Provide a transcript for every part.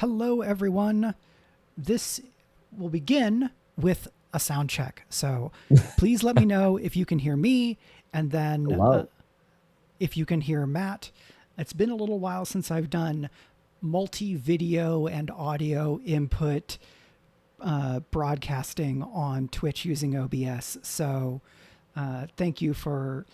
Hello, everyone. This will begin with a sound check. So please let me know if you can hear me and then Hello. if you can hear Matt. It's been a little while since I've done multi-video and audio input broadcasting on Twitch using OBS. So thank you for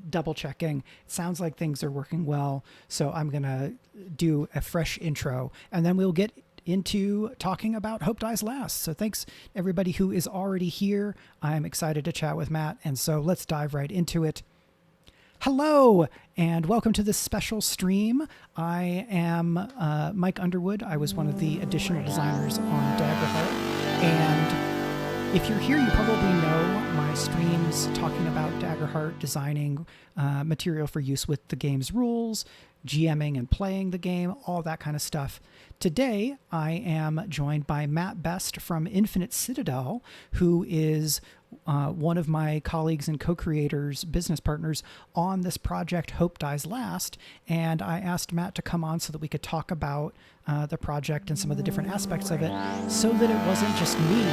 double checking. It sounds like things are working well. So I'm going to do a fresh intro and then we'll get into talking about Hope Dies Last. So thanks everybody who is already here. I'm excited to chat with Matt. And so let's dive right into it. Hello and welcome to this special stream. I am Mike Underwood. I was one of the additional designers on Daggerheart. And if you're here, you probably know my streams talking about Daggerheart, designing material for use with the game's rules, GMing and playing the game, all that kind of stuff. Today, I am joined by Matt Best from Infinite Citadel, who is one of my colleagues and co-creators, business partners on this project, Hope Dies Last. And I asked Matt to come on so that we could talk about the project and some of the different aspects of it so that it wasn't just me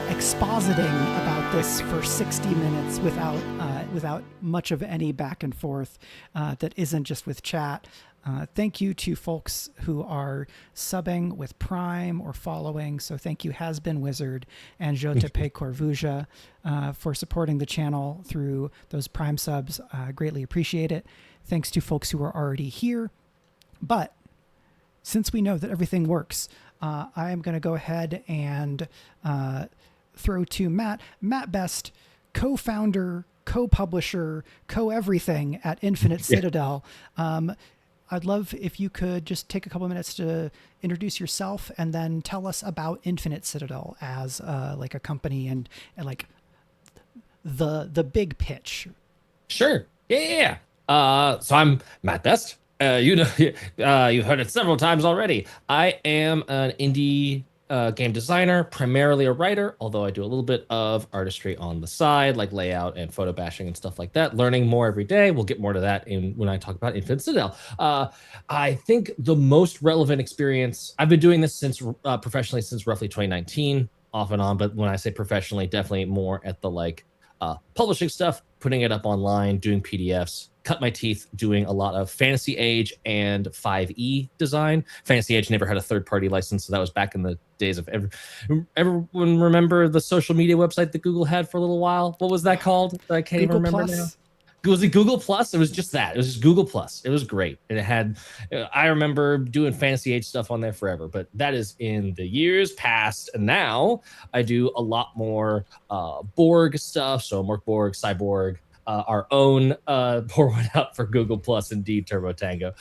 expositing about this for 60 minutes without much of any back and forth that isn't just with chat. Thank you to folks who are subbing with Prime or following. So thank you Has Been Wizard and Jotepe Corvuja for supporting the channel through those Prime subs. Greatly appreciate it. Thanks to folks who are already here. But since we know that everything works, I am going to go ahead and throw to Matt. Matt Best, co-founder, co-publisher, co-everything at Infinite Citadel. I'd love if you could just take a couple minutes to introduce yourself and then tell us about Infinite Citadel as like a company and like the big pitch. Sure. Yeah. So I'm Matt Best. You know, you've heard it several times already. I am an indie game designer, primarily a writer, although I do a little bit of artistry on the side, like layout and photo bashing and stuff like that. Learning more every day. We'll get more to that when I talk about Infinite Citadel. I think the most relevant experience, I've been doing this since professionally since roughly 2019, off and on. But when I say professionally, definitely more at the publishing stuff, putting it up online, doing PDFs, cut my teeth doing a lot of Fantasy Age and 5e design. Fantasy Age never had a third-party license, so that was back in the days of everyone remember the social media website that Google had for a little while? What was that called? I can't Google even remember Plus. now. Was it Google Plus? It was just that. It was just Google Plus. It was great. And it had, I remember doing Fantasy Age stuff on there forever, but that is in the years past. And now I do a lot more Borg stuff. So Mork Borg, Cyborg, our own pour one out for Google Plus, indeed, Turbo Tango.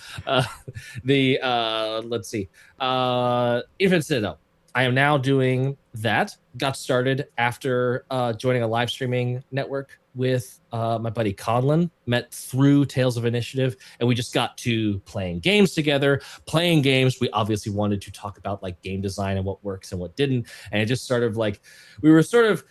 Let's see, Infinite Citadel. I am now doing that. Got started after joining a live streaming network with my buddy Conlon, met through Tales of Initiative, and we just got to playing games together. Playing games, we obviously wanted to talk about like game design and what works and what didn't, and it just sort of like we were sort of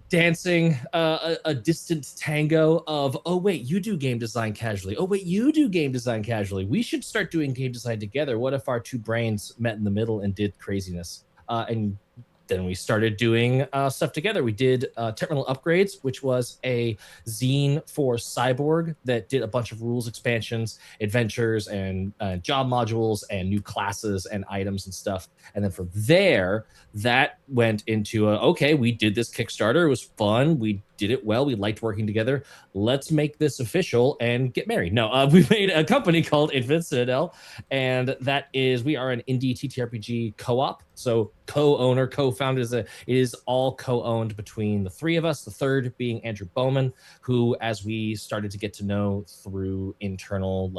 dancing a distant tango of, oh wait, you do game design casually, oh wait, you do game design casually, we should start doing game design together. What if our two brains met in the middle and did craziness? And then we started doing stuff together. We did Terminal Upgrades, which was a zine for Cyborg that did a bunch of rules expansions, adventures, and job modules, and new classes and items and stuff. And then from there, that went into okay, we did this Kickstarter. It was fun. We did it well. We liked working together. Let's make this official and get married. No, we made a company called Infinite Citadel, and that is, we are an indie ttrpg co-op. So co-owner, co-founder, it is all co-owned between the three of us, the third being Andrew Bowman, who, as we started to get to know through internal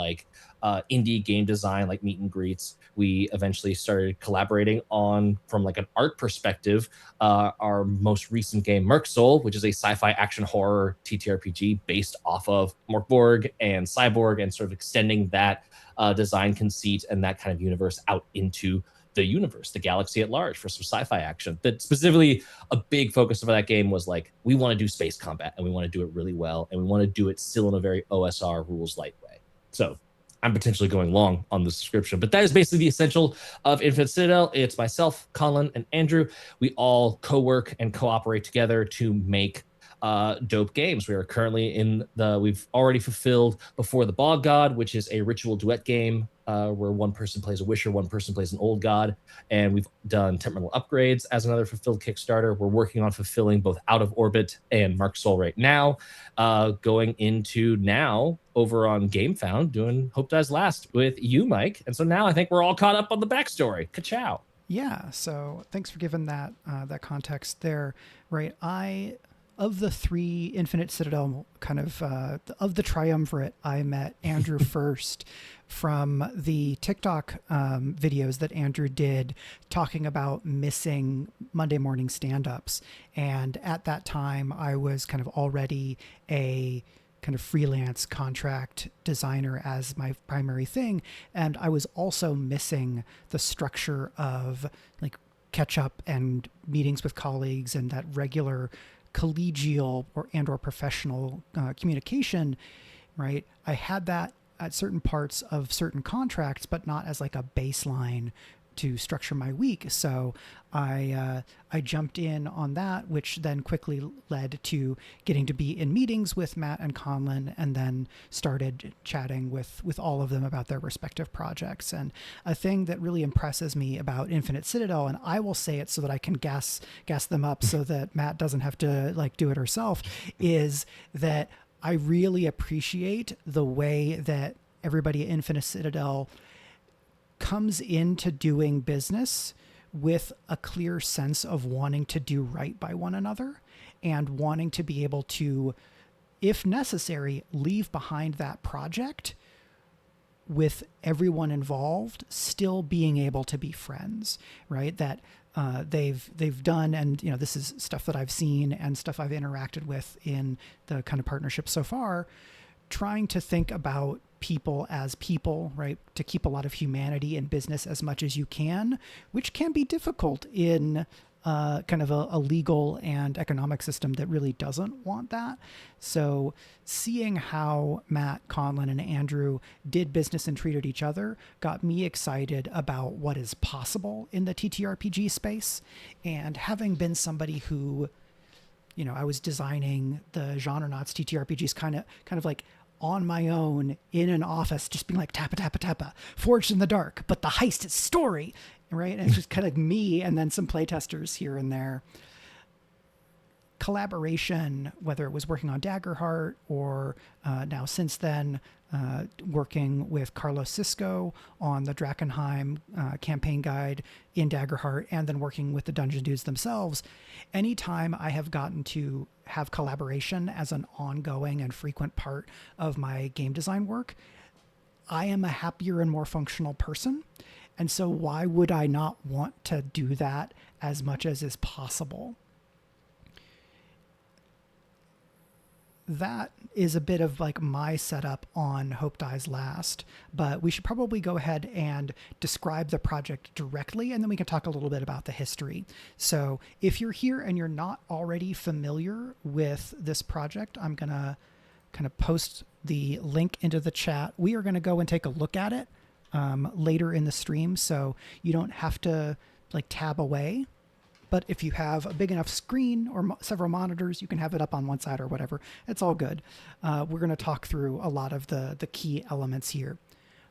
indie game design, like meet and greets, we eventually started collaborating on, from like an art perspective, our most recent game, Merc Soul, which is a sci-fi action horror TTRPG based off of Mork Borg and Cyborg, and sort of extending that design conceit and that kind of universe out into the universe, the galaxy at large, for some sci-fi action. That specifically, a big focus of that game was like, we want to do space combat and we want to do it really well, and we want to do it still in a very OSR rules light way. So I'm potentially going long on this description, but that is basically the essential of Infinite Citadel. It's myself, Colin, and Andrew. We all co-work and cooperate together to make dope games. We are currently we've already fulfilled Before the Bog God, which is a ritual duet game where one person plays a wisher, one person plays an old god. And we've done Temporal Upgrades as another fulfilled Kickstarter. We're working on fulfilling both Out of Orbit and Mark Soul right now. Going into now over on Gamefound, doing Hope Dies Last with you, Mike. And so now I think we're all caught up on the backstory. Ka-chow. Yeah, so thanks for giving that that context there. Right, of the three Infinite Citadel of the triumvirate, I met Andrew first from the TikTok videos that Andrew did talking about missing Monday morning stand-ups. And at that time, I was kind of already a kind of freelance contract designer as my primary thing. And I was also missing the structure of like catch up and meetings with colleagues and that regular collegial or professional communication, right? I had that at certain parts of certain contracts, but not as like a baseline to structure my week. So I jumped in on that, which then quickly led to getting to be in meetings with Matt and Conlon, and then started chatting with all of them about their respective projects. And a thing that really impresses me about Infinite Citadel, and I will say it so that I can gas them up so that Matt doesn't have to like do it herself, is that I really appreciate the way that everybody at Infinite Citadel comes into doing business with a clear sense of wanting to do right by one another and wanting to be able to, if necessary, leave behind that project with everyone involved still being able to be friends, right? That they've done, and you know, this is stuff that I've seen and stuff I've interacted with in the kind of partnership so far, trying to think about people as people, right? To keep a lot of humanity in business as much as you can, which can be difficult in kind of a legal and economic system that really doesn't want that. So seeing how Matt, Conlon, and Andrew did business and treated each other got me excited about what is possible in the TTRPG space. And having been somebody who, you know, I was designing the Genrenauts TTRPGs kind of like on my own in an office, just being like tappa, tappa, tappa, Forged in the Dark, but the heist is story, right? And it's just kind of me and then some playtesters here and there. Collaboration, whether it was working on Daggerheart or now since then working with Carlos Cisco on the Drakenheim campaign guide in Daggerheart, and then working with the Dungeon Dudes themselves, anytime I have gotten to have collaboration as an ongoing and frequent part of my game design work, I am a happier and more functional person. And so why would I not want to do that as much as is possible? That is a bit of like my setup on Hope Dies Last, but we should probably go ahead and describe the project directly, and then we can talk a little bit about the history. So if you're here and you're not already familiar with this project, I'm going to kind of post the link into the chat. We are going to go and take a look at it later in the stream, so you don't have to like tab away. But if you have a big enough screen or several monitors, you can have it up on one side or whatever. It's all good. We're going to talk through a lot of the key elements here.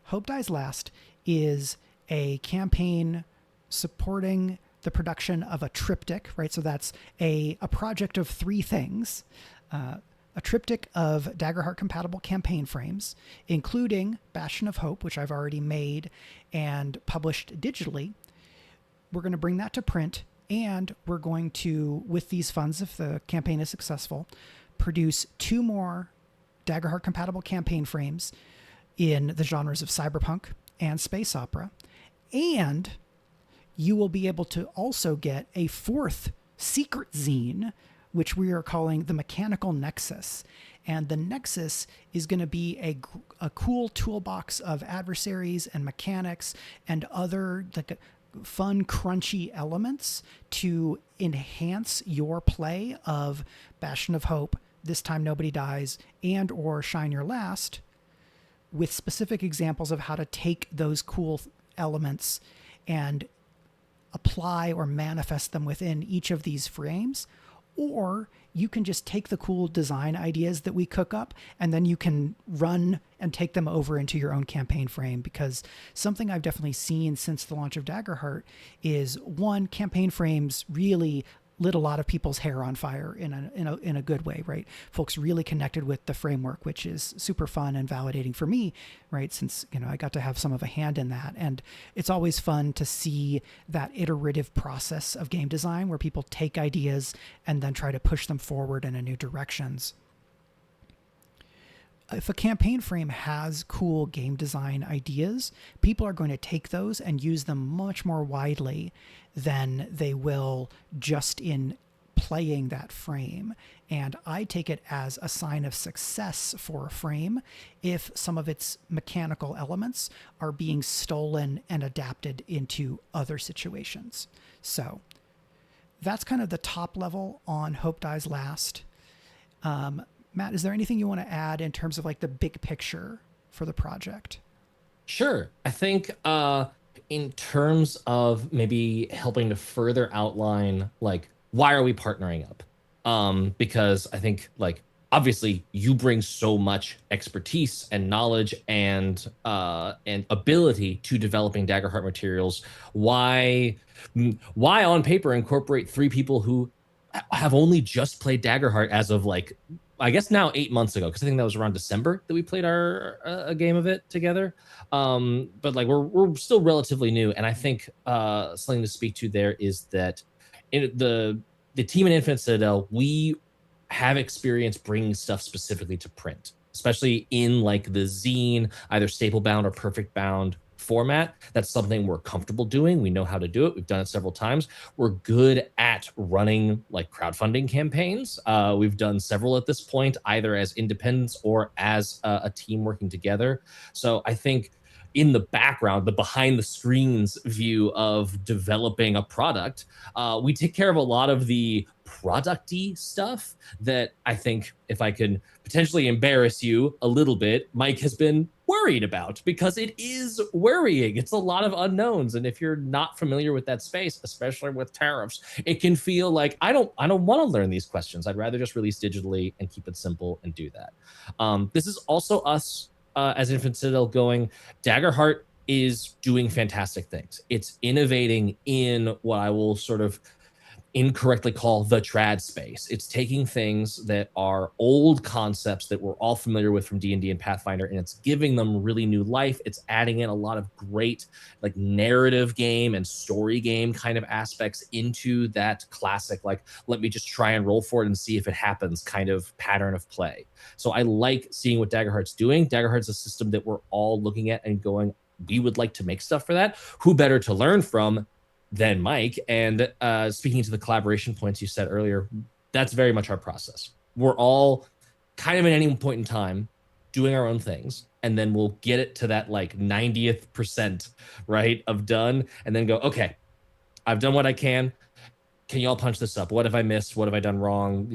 Hope Dies Last is a campaign supporting the production of a triptych, right? So that's a project of three things. A triptych of Daggerheart-compatible campaign frames, including Bastion of Hope, which I've already made and published digitally. We're going to bring that to print, and we're going to, with these funds, if the campaign is successful, produce 2 more Daggerheart-compatible campaign frames in the genres of cyberpunk and space opera. And you will be able to also get a 4th secret zine, which we are calling the Mechanical Nexus. And the Nexus is going to be a cool toolbox of adversaries and mechanics and other like fun, crunchy elements to enhance your play of Bastion of Hope, This Time Nobody Dies, and or Shine Your Last, with specific examples of how to take those cool elements and apply or manifest them within each of these frames. Or you can just take the cool design ideas that we cook up and then you can run and take them over into your own campaign frame. Because something I've definitely seen since the launch of Daggerheart is, one, campaign frames really lit a lot of people's hair on fire in a good way, right? Folks really connected with the framework, which is super fun and validating for me, right? Since, I got to have some of a hand in that. And it's always fun to see that iterative process of game design where people take ideas and then try to push them forward in a new directions. If a campaign frame has cool game design ideas, people are going to take those and use them much more widely than they will just in playing that frame. And I take it as a sign of success for a frame if some of its mechanical elements are being stolen and adapted into other situations. So that's kind of the top level on Hope Dies Last. Matt, is there anything you want to add in terms of like the big picture for the project? Sure. I think in terms of maybe helping to further outline like why are we partnering up? Because I think like obviously you bring so much expertise and knowledge and ability to developing Daggerheart materials. Why on paper incorporate three people who have only just played Daggerheart as of like I guess now 8 months ago, because I think that was around December that we played our a game of it together. But like we're still relatively new, and I think something to speak to there is that in the team in Infinite Citadel, we have experience bringing stuff specifically to print, especially in like the zine, either staple bound or perfect bound format. That's something we're comfortable doing. We know how to do it. We've done it several times. We're good at running like crowdfunding campaigns. We've done several at this point, either as independents or as a team working together. So I think in the background, the behind the screens view of developing a product, we take care of a lot of the producty stuff that I think, if I can potentially embarrass you a little bit, Mike has been worried about, because it is worrying. It's a lot of unknowns, and if you're not familiar with that space, especially with tariffs, it can feel like I don't want to learn these questions. I'd rather just release digitally and keep it simple and do that. This is also us as Infinite Citadel going, Daggerheart is doing fantastic things. It's innovating in what I will sort of incorrectly call the trad space. It's taking things that are old concepts that we're all familiar with from D&D and Pathfinder, and it's giving them really new life. It's adding in a lot of great like narrative game and story game kind of aspects into that classic, like, let me just try and roll for it and see if it happens kind of pattern of play. So I like seeing what Daggerheart's doing. Daggerheart's a system that we're all looking at and going, we would like to make stuff for that. Who better to learn from than Mike? And speaking to the collaboration points you said earlier, that's very much our process. We're all kind of at any point in time doing our own things, and then we'll get it to that like 90th percent, right, of done, and then go, okay, I've done what I can. Can you all punch this up? What have I missed? What have I done wrong?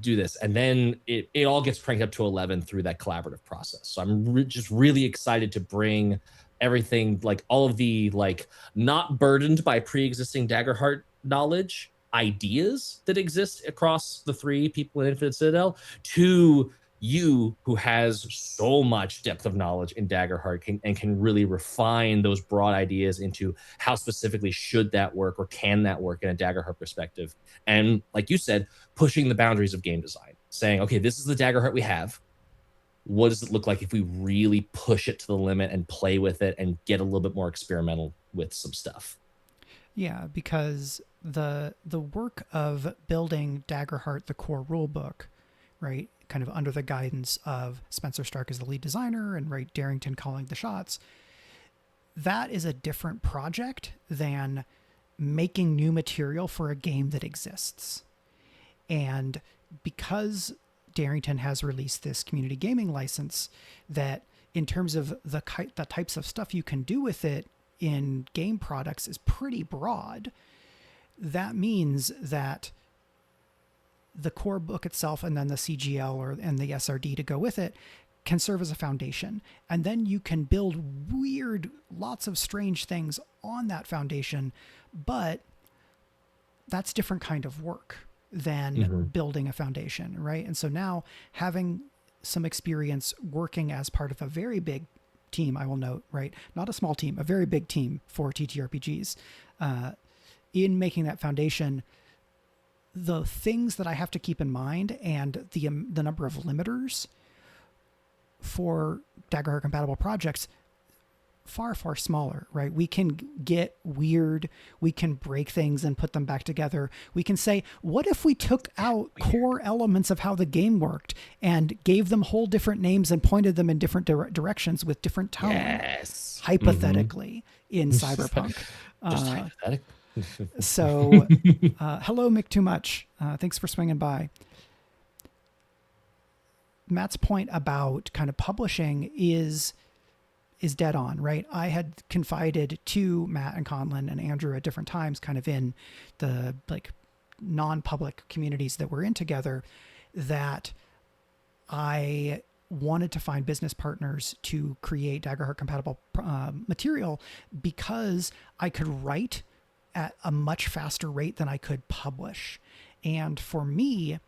Do this. And then it all gets cranked up to 11 through that collaborative process. So I'm just really excited to bring everything, like all of the like not burdened by pre-existing Daggerheart knowledge ideas that exist across the three people in Infinite Citadel, to you who has so much depth of knowledge in Daggerheart and can really refine those broad ideas into how specifically should that work or can that work in a Daggerheart perspective. And like you said, pushing the boundaries of game design, saying, okay, this is the Daggerheart we have. What does it look like if we really push it to the limit and play with it and get a little bit more experimental with some stuff? Yeah, because the work of building Daggerheart, the core rulebook, right, kind of under the guidance of Spencer Stark as the lead designer and right Darrington calling the shots, that is a different project than making new material for a game that exists. And because Darrington has released this community gaming license, that in terms of the types of stuff you can do with it in game products is pretty broad. That means that the core book itself and then the CGL and the SRD to go with it can serve as a foundation. And then you can build weird, lots of strange things on that foundation. But that's different kind of work than building a foundation, right? And so now having some experience working as part of a very big team, I will note, right? Not a small team, a very big team for TTRPGs. In making that foundation, the things that I have to keep in mind and the number of limiters for Daggerheart-compatible projects far, far smaller, right? We can get weird. We can break things and put them back together. We can say, what if we took out core elements of how the game worked and gave them whole different names and pointed them in different directions with different tone? Yes. Hypothetically, in Cyberpunk. Just hypothetically. So, hello, Mick Too Much. Thanks for swinging by. Matt's point about kind of publishing is dead on, right? I had confided to Matt and Conlon and Andrew at different times, kind of in the like non-public communities that we're in together, that I wanted to find business partners to create Daggerheart compatible material because I could write at a much faster rate than I could publish. And for me,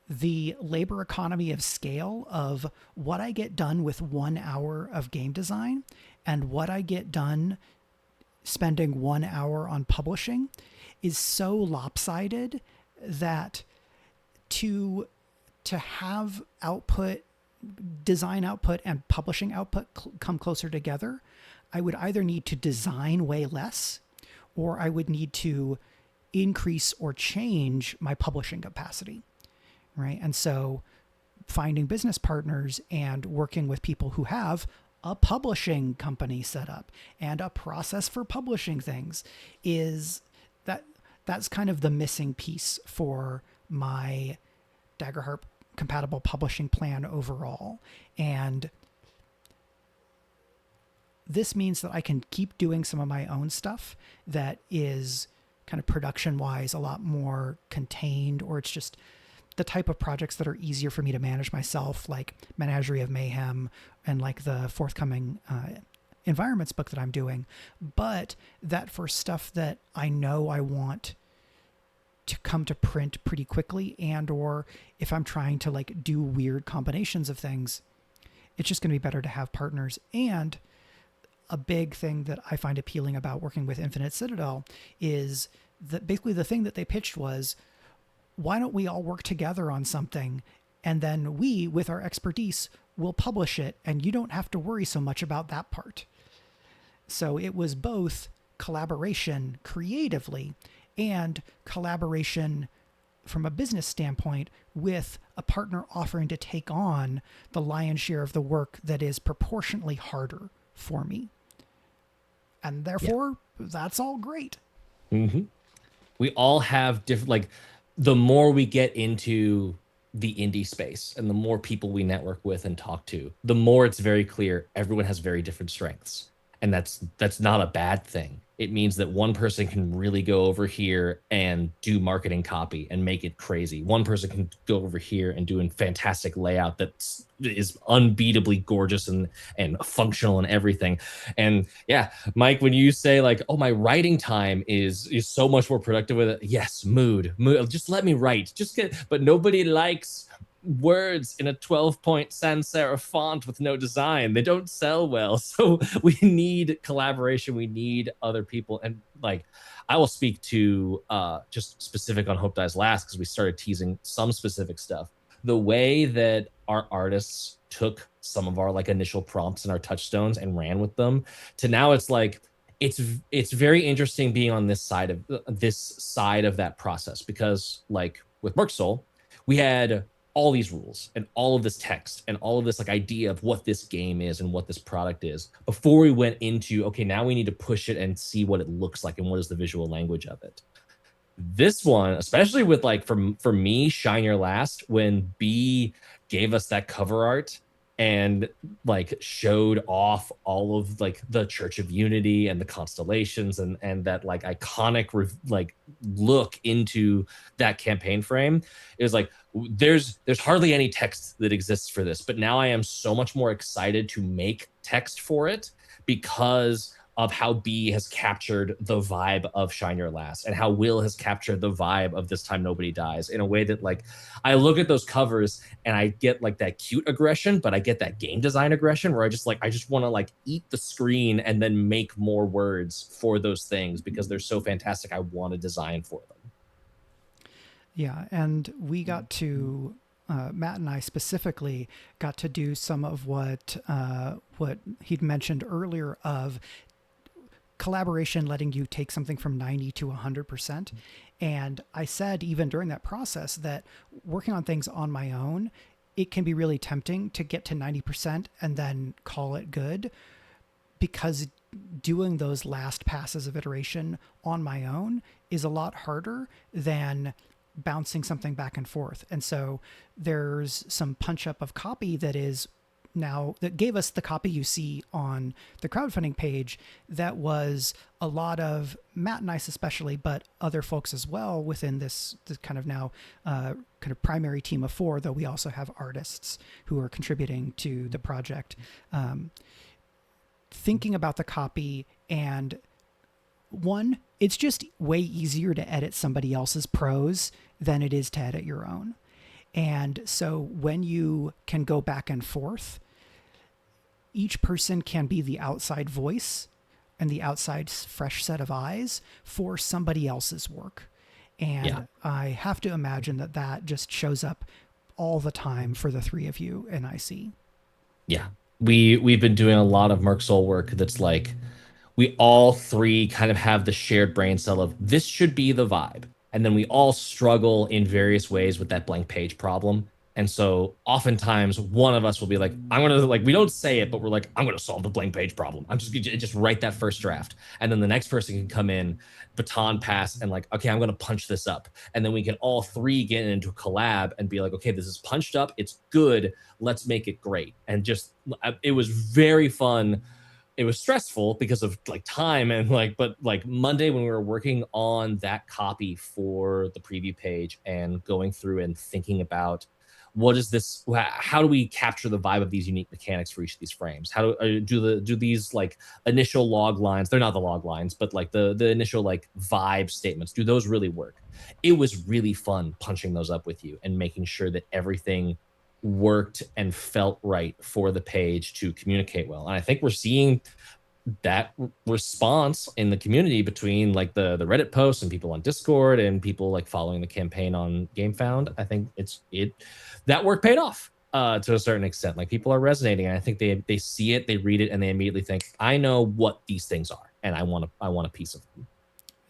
the labor economy of scale of what I get done with 1 hour of game design and what I get done spending 1 hour on publishing is so lopsided that to have output, design output and publishing output come closer together, I would either need to design way less or I would need to increase or change my publishing capacity. Right. And so finding business partners and working with people who have a publishing company set up and a process for publishing things that's kind of the missing piece for my Daggerheart compatible publishing plan overall. And this means that I can keep doing some of my own stuff that is kind of production wise a lot more contained, or it's just the type of projects that are easier for me to manage myself, like Menagerie of Mayhem and like the forthcoming environments book that I'm doing. But that for stuff that I know I want to come to print pretty quickly, and or if I'm trying to like do weird combinations of things, it's just going to be better to have partners. And a big thing that I find appealing about working with Infinite Citadel is that basically the thing that they pitched was, why don't we all work together on something and then we, with our expertise, will publish it and you don't have to worry so much about that part. So it was both collaboration creatively and collaboration from a business standpoint with a partner offering to take on the lion's share of the work that is proportionately harder for me. And therefore, that's all great. Mm-hmm. We all have different, like, the more we get into the indie space and the more people we network with and talk to, the more it's very clear everyone has very different strengths. And that's not a bad thing. It means that one person can really go over here and do marketing copy and make it crazy. One person can go over here and do a fantastic layout that is unbeatably gorgeous and functional and everything. And yeah, Mike, when you say like, oh, my writing time is so much more productive with it. Yes, mood. Just let me write. But nobody likes words in a 12-point sans serif font with no design. They don't sell well. So we need collaboration. We need other people. And like, I will speak to just specific on Hope Dies Last because we started teasing some specific stuff. The way that our artists took some of our like initial prompts and our touchstones and ran with them to now it's like, it's very interesting being on this side of that process, because like with Merc Soul, we had all these rules and all of this text and all of this like idea of what this game is and what this product is before we went into, okay, now we need to push it and see what it looks like and what is the visual language of it. This one, especially with like for me, Shine Your Last, when B gave us that cover art, and like showed off all of like the Church of Unity and the constellations and that like iconic like look into that campaign frame. It was like there's hardly any text that exists for this, but now I am so much more excited to make text for it because of how B has captured the vibe of Shine Your Last and how Will has captured the vibe of This Time Nobody Dies in a way that like I look at those covers and I get like that cute aggression, but I get that game design aggression where I just want to like eat the screen and then make more words for those things because they're so fantastic. I want to design for them. Yeah, and we got to Matt and I specifically got to do some of what he'd mentioned earlier of collaboration letting you take something from 90 to 100%. And I said even during that process that working on things on my own, it can be really tempting to get to 90% and then call it good, because doing those last passes of iteration on my own is a lot harder than bouncing something back and forth. And so there's some punch up of copy that is now that gave us the copy you see on the crowdfunding page. That was a lot of Matt and I especially, but other folks as well within this kind of now kind of primary team of 4, though we also have artists who are contributing to the project. Thinking about the copy, and one, it's just way easier to edit somebody else's prose than it is to edit your own. And so when you can go back and forth, each person can be the outside voice and the outside fresh set of eyes for somebody else's work. And I have to imagine that that just shows up all the time for the 3 of you in IC. Yeah. We've been doing a lot of Merc Soul work that's like we all 3 kind of have the shared brain cell of this should be the vibe. And then we all struggle in various ways with that blank page problem. And so oftentimes one of us will be like, I'm going to like, we don't say it, but we're like, I'm going to solve the blank page problem. I'm just write that first draft. And then the next person can come in, baton pass, and like, okay, I'm going to punch this up. And then we can all 3 get into a collab and be like, okay, this is punched up. It's good. Let's make it great. And just, it was very fun. It was stressful because of like time and like, but like Monday when we were working on that copy for the preview page and going through and thinking about what is this, how do we capture the vibe of these unique mechanics for each of these frames? How do these like initial log lines, they're not the log lines, but like the initial like vibe statements, do those really work? It was really fun punching those up with you and making sure that everything worked and felt right for the page to communicate well. And I think we're seeing that response in the community between like the Reddit posts and people on Discord and people like following the campaign on Gamefound. I think that work paid off to a certain extent. Like people are resonating. And I think they see it, they read it, and they immediately think, I know what these things are, and I want a piece of them.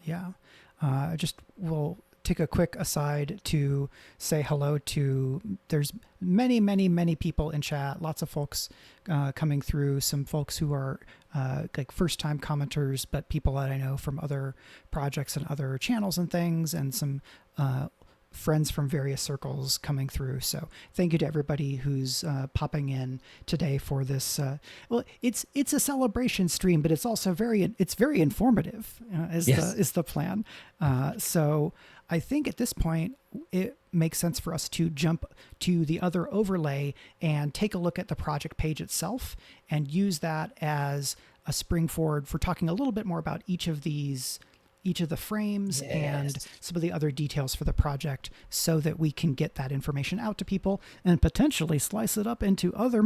Yeah. Just will take a quick aside to say hello to, there's many people in chat, lots of folks coming through, some folks who are like first time commenters, but people that I know from other projects and other channels and things, and some friends from various circles coming through. So thank you to everybody who's popping in today for this. Well, it's a celebration stream, but it's also very informative. Is the plan. So I think at this point it makes sense for us to jump to the other overlay and take a look at the project page itself and use that as a spring forward for talking a little bit more about each of the frames and some of the other details for the project, so that we can get that information out to people and potentially slice it up into other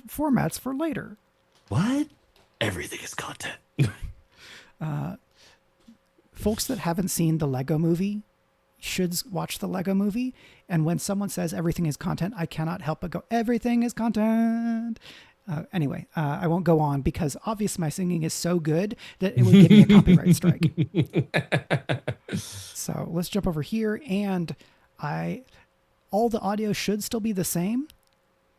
formats for later. What? Everything is content. Folks that haven't seen the Lego movie should watch the Lego movie. And when someone says everything is content, I cannot help but go, everything is content. Anyway, I won't go on because obviously my singing is so good that it would give me a copyright strike. So let's jump over here, and all the audio should still be the same,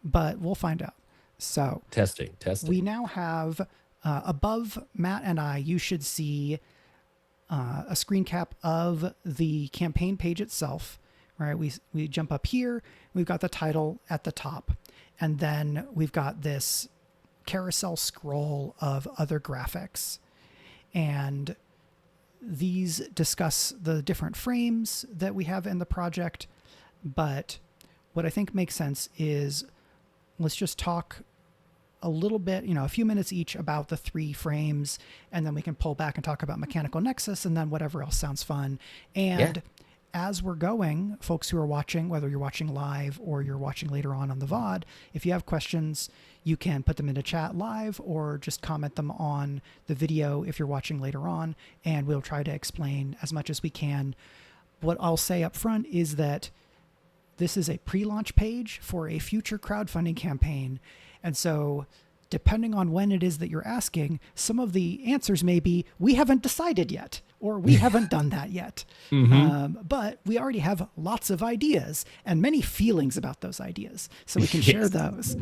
but we'll find out. So testing. We now have above Matt and I, you should see a screen cap of the campaign page itself. Right, we jump up here. We've got the title at the top. And then we've got this carousel scroll of other graphics. And these discuss the different frames that we have in the project. But what I think makes sense is let's just talk a little bit, a few minutes each about the 3 frames, and then we can pull back and talk about Mechanical Nexus and then whatever else sounds fun. And as we're going, folks who are watching, whether you're watching live or you're watching later on the VOD, if you have questions, you can put them in the chat live or just comment them on the video if you're watching later on, and we'll try to explain as much as we can. What I'll say up front is that this is a pre-launch page for a future crowdfunding campaign. And so depending on when it is that you're asking, some of the answers may be, we haven't decided yet, or we haven't done that yet. But we already have lots of ideas and many feelings about those ideas. So we can share those.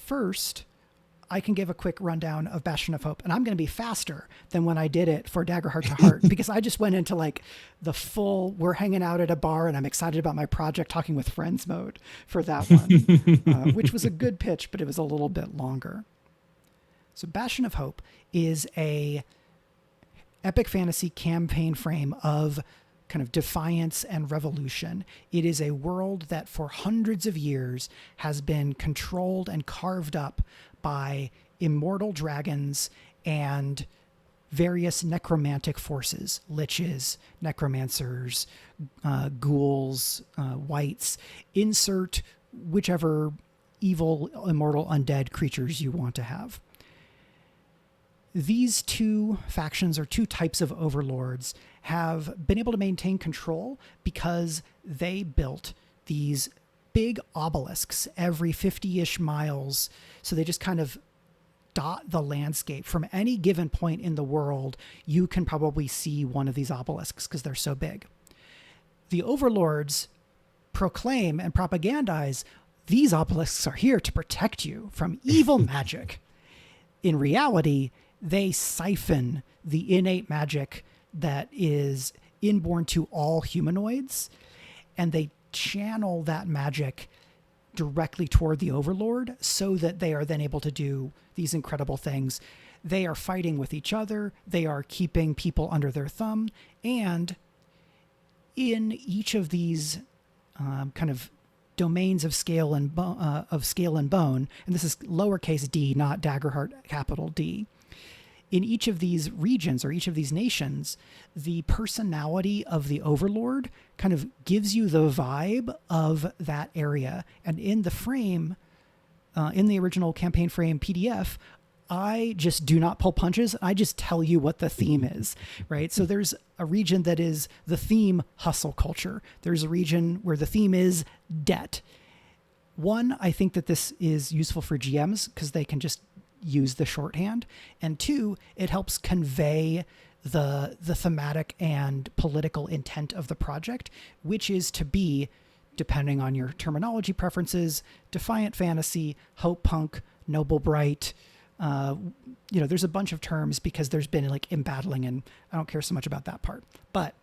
First, I can give a quick rundown of Bastion of Hope, and I'm going to be faster than when I did it for Daggerheart to Heart because I just went into like the full, we're hanging out at a bar and I'm excited about my project, talking with friends mode for that one, which was a good pitch, but it was a little bit longer. So Bastion of Hope is a epic fantasy campaign frame of kind of defiance and revolution. It is a world that for hundreds of years has been controlled and carved up by immortal dragons and various necromantic forces, liches, necromancers, ghouls, wights. Insert whichever evil, immortal, undead creatures you want to have. These 2 factions or 2 types of overlords have been able to maintain control because they built these big obelisks every 50-ish miles. So they just kind of dot the landscape. From any given point in the world, you can probably see one of these obelisks because they're so big. The overlords proclaim and propagandize these obelisks are here to protect you from evil magic. In reality, they siphon the innate magic that is inborn to all humanoids, and they channel that magic directly toward the overlord so that they are then able to do these incredible things. They are fighting with each other. They are keeping people under their thumb. And in each of these kind of domains of scale and bone, and this is lowercase d, not Daggerheart capital D. In each of these regions or each of these nations, the personality of the overlord kind of gives you the vibe of that area. And in the frame, in the original campaign frame PDF, I just do not pull punches. I just tell you what the theme is, right? So there's a region that is the theme hustle culture. There's a region where the theme is debt. One, I think that this is useful for GMs because they can just use the shorthand, and 2, it helps convey the thematic and political intent of the project, which is to be, depending on your terminology preferences, defiant fantasy, hope punk, noble bright. There's a bunch of terms because there's been like embattling, and I don't care so much about that part. But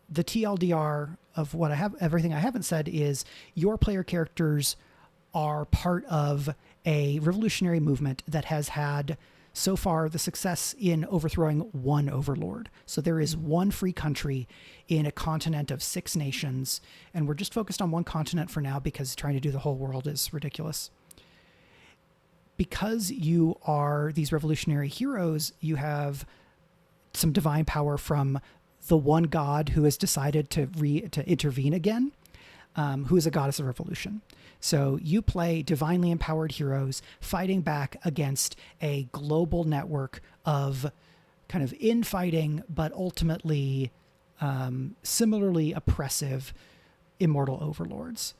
the TLDR of what I have, everything I haven't said, is your player characters are part of a revolutionary movement that has had so far the success in overthrowing one overlord. So there is one free country in a continent of 6 nations, and we're just focused on one continent for now because trying to do the whole world is ridiculous. Because you are these revolutionary heroes, you have some divine power from the one god who has decided to intervene again, who is a goddess of revolution. So you play divinely empowered heroes fighting back against a global network of kind of infighting, but ultimately similarly oppressive immortal overlords.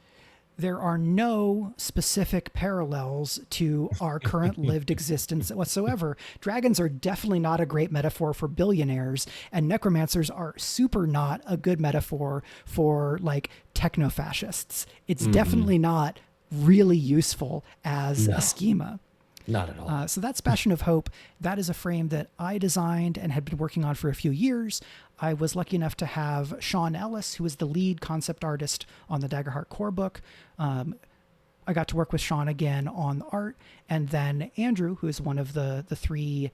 There are no specific parallels to our current lived existence whatsoever. Dragons are definitely not a great metaphor for billionaires, and necromancers are super not a good metaphor for like techno-fascists. It's definitely not really useful as a schema. Not at all. So that's Bastion of Hope. That is a frame that I designed and had been working on for a few years. I was lucky enough to have Sean Ellis, who is the lead concept artist on the Daggerheart core book. I got to work with Sean again on the art, and then Andrew, who is one of the three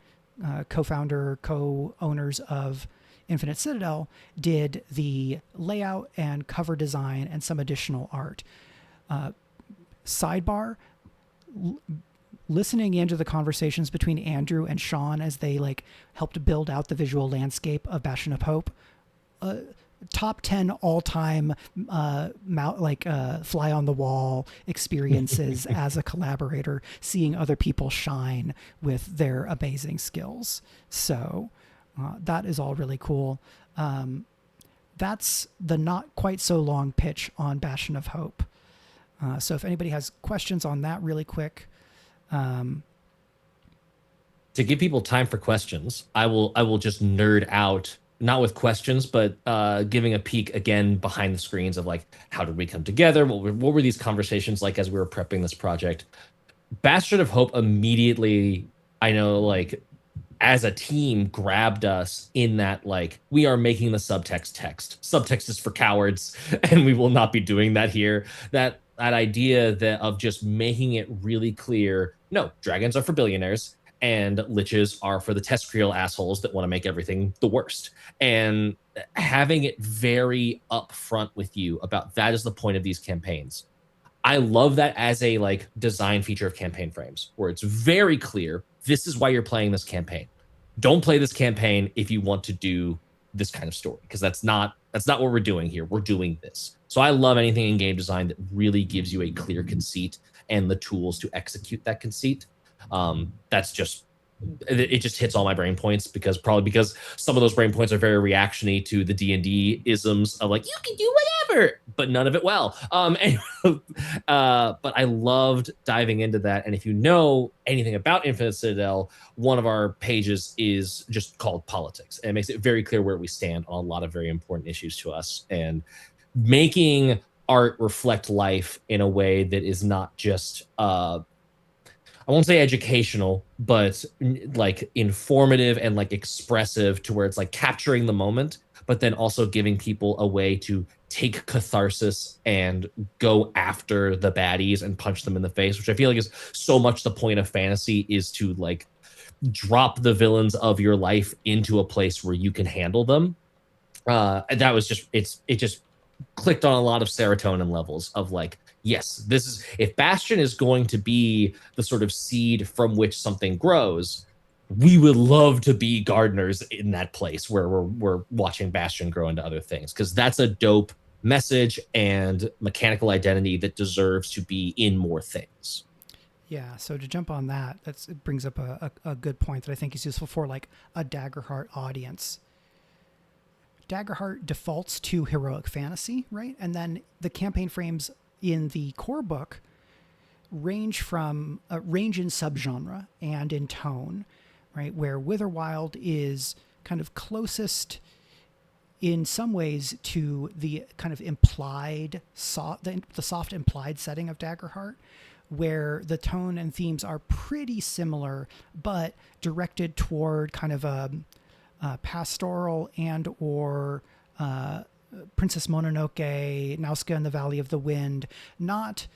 co-owners of Infinite Citadel, did the layout and cover design and some additional art. Sidebar, listening into the conversations between Andrew and Sean as they like helped build out the visual landscape of Bastion of Hope, top 10 all-time fly on the wall experiences as a collaborator, seeing other people shine with their amazing skills. So that is all really cool. That's the not quite so long pitch on Bastion of Hope. So if anybody has questions on that really quick. To give people time for questions, I will just nerd out, not with questions, but giving a peek again behind the screens of like, how did we come together? What were these conversations like as we were prepping this project? Bastion of Hope immediately, I know, like, as a team grabbed us in that, like, we are making the subtext text. Subtext is for cowards, and we will not be doing that here. That idea of just making it really clear, no, dragons are for billionaires and liches are for the test creel assholes that want to make everything the worst. And having it very upfront with you about that is the point of these campaigns. I love that as a like design feature of campaign frames, where it's very clear, this is why you're playing this campaign. Don't play this campaign if you want to do this kind of story, because that's not what we're doing here. We're doing this. So I love anything in game design that really gives you a clear conceit and the tools to execute that conceit. That's just, it just hits all my brain points, because some of those brain points are very reactionary to the D&D isms of like, you can do whatever, but none of it well. But I loved diving into that. And if you know anything about Infinite Citadel, one of our pages is just called Politics, and it makes it very clear where we stand on a lot of very important issues to us, and making art reflect life in a way that is not just I won't say educational, but like informative and like expressive, to where it's like capturing the moment, but then also giving people a way to take catharsis and go after the baddies and punch them in the face, which I feel like is so much the point of fantasy, is to like drop the villains of your life into a place where you can handle them. That was just, it just clicked on a lot of serotonin levels of like, yes, this is, if Bastion is going to be the sort of seed from which something grows, we would love to be gardeners in that place where we're watching Bastion grow into other things, because that's a dope message and mechanical identity that deserves to be in more things. Yeah, so to jump on that, it brings up a good point that I think is useful for like a Daggerheart audience. Daggerheart defaults to heroic fantasy, right? And then the campaign frames in the core book range in subgenre and in tone, right? Where Witherwild is kind of closest in some ways to the kind of implied the soft implied setting of Daggerheart, where the tone and themes are pretty similar, but directed toward kind of a pastoral and or Princess Mononoke, Nausicaa and the Valley of the Wind, not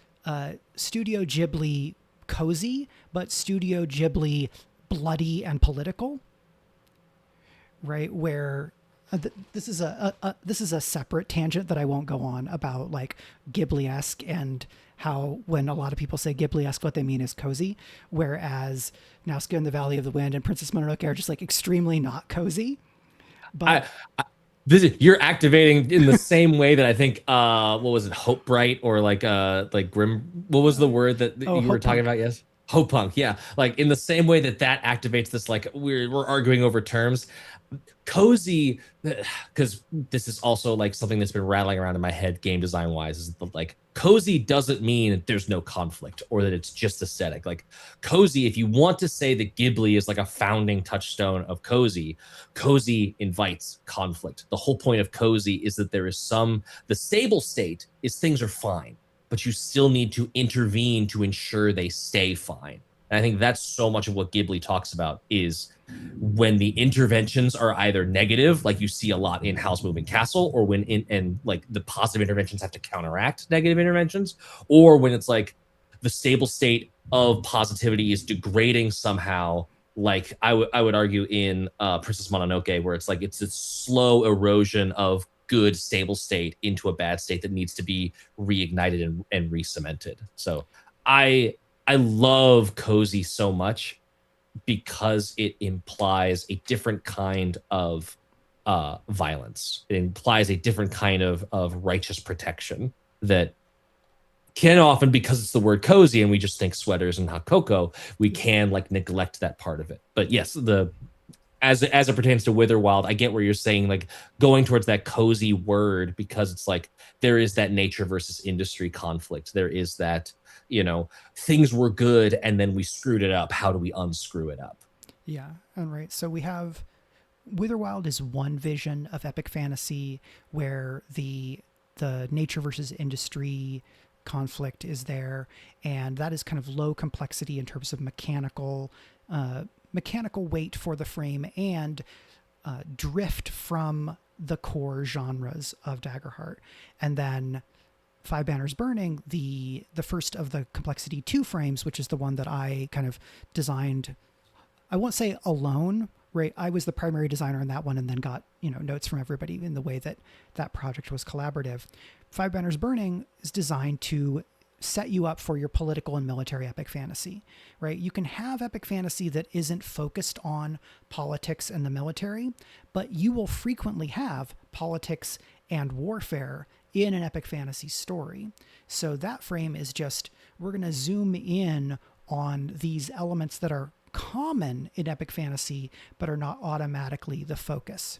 Studio Ghibli cozy, but Studio Ghibli bloody and political, right? Where this is a separate tangent that I won't go on about like Ghibli-esque, and how when a lot of people say Ghibli-esque, what they mean is cozy, whereas Nausicaa and the Valley of the Wind and Princess Mononoke are just like extremely not cozy. But You're activating in the same way that I think what was it, Hope Bright, or like Grim, what was the word that you were talking about? Yes, Hope Punk. Yeah, like in the same way that activates this, like we're arguing over terms. Cozy, because this is also like something that's been rattling around in my head game design wise, is that like cozy doesn't mean that there's no conflict or that it's just aesthetic. Like cozy, if you want to say that Ghibli is like a founding touchstone of cozy, cozy invites conflict. The whole point of cozy is that there is the stable state is things are fine, but you still need to intervene to ensure they stay fine. And I think that's so much of what Ghibli talks about is when the interventions are either negative, like you see a lot in Howl's Moving Castle, or when and like the positive interventions have to counteract negative interventions, or when it's like the stable state of positivity is degrading somehow. Like I would argue in Princess Mononoke, where it's like it's a slow erosion of good stable state into a bad state that needs to be reignited and re-cemented. So I love Cozy so much because it implies a different kind of violence. It implies a different kind of righteous protection that can often, because it's the word cozy and we just think sweaters and hot cocoa, we can like neglect that part of it. But yes, the as it pertains to Witherwild, I get where you're saying like going towards that cozy word, because it's like there is that nature versus industry conflict. There is that, things were good and then we screwed it up. How do we unscrew it up? Yeah, and right. So we have Witherwild is one vision of epic fantasy where the nature versus industry conflict is there, and that is kind of low complexity in terms of mechanical weight for the frame and drift from the core genres of Daggerheart. And then Five Banners Burning, the first of the complexity 2 frames, which is the one that I kind of designed, I won't say alone, right? I was the primary designer in that one and then got, notes from everybody in the way that that project was collaborative. Five Banners Burning is designed to set you up for your political and military epic fantasy, right? You can have epic fantasy that isn't focused on politics and the military, but you will frequently have politics and warfare in an epic fantasy story. So that frame is just, we're going to zoom in on these elements that are common in epic fantasy, but are not automatically the focus.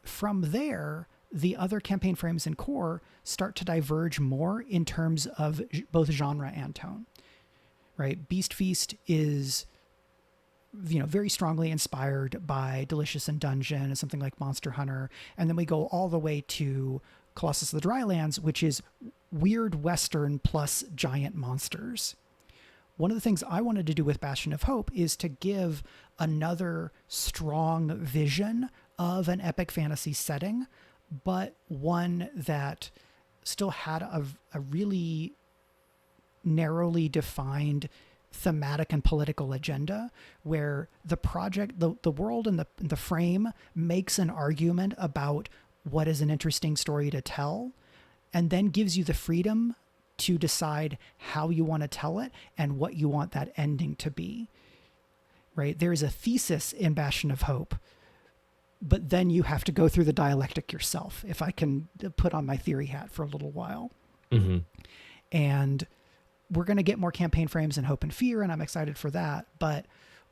From there, the other campaign frames in core start to diverge more in terms of both genre and tone, right? Beast Feast is, very strongly inspired by Delicious in Dungeon and something like Monster Hunter. And then we go all the way to Colossus of the Drylands, which is weird Western plus giant monsters. One of the things I wanted to do with Bastion of Hope is to give another strong vision of an epic fantasy setting, but one that still had a really narrowly defined thematic and political agenda, where the project, the world and the frame makes an argument about what is an interesting story to tell, and then gives you the freedom to decide how you want to tell it and what you want that ending to be, right? There is a thesis in Bastion of Hope, but then you have to go through the dialectic yourself, if I can put on my theory hat for a little while. Mm-hmm. And we're going to get more campaign frames in Hope and Fear, and I'm excited for that. But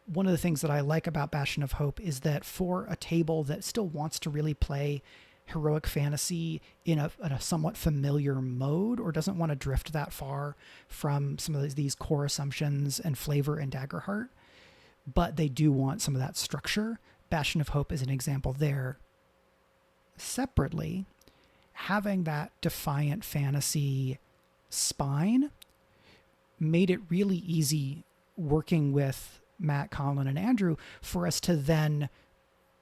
one of the things that I like about Bastion of Hope is that for a table that still wants to really play heroic fantasy in a somewhat familiar mode, or doesn't want to drift that far from some of these core assumptions and flavor in Daggerheart, but they do want some of that structure, Bastion of Hope is an example there. Separately, having that defiant fantasy spine made it really easy working with Matt, Colin, and Andrew for us to then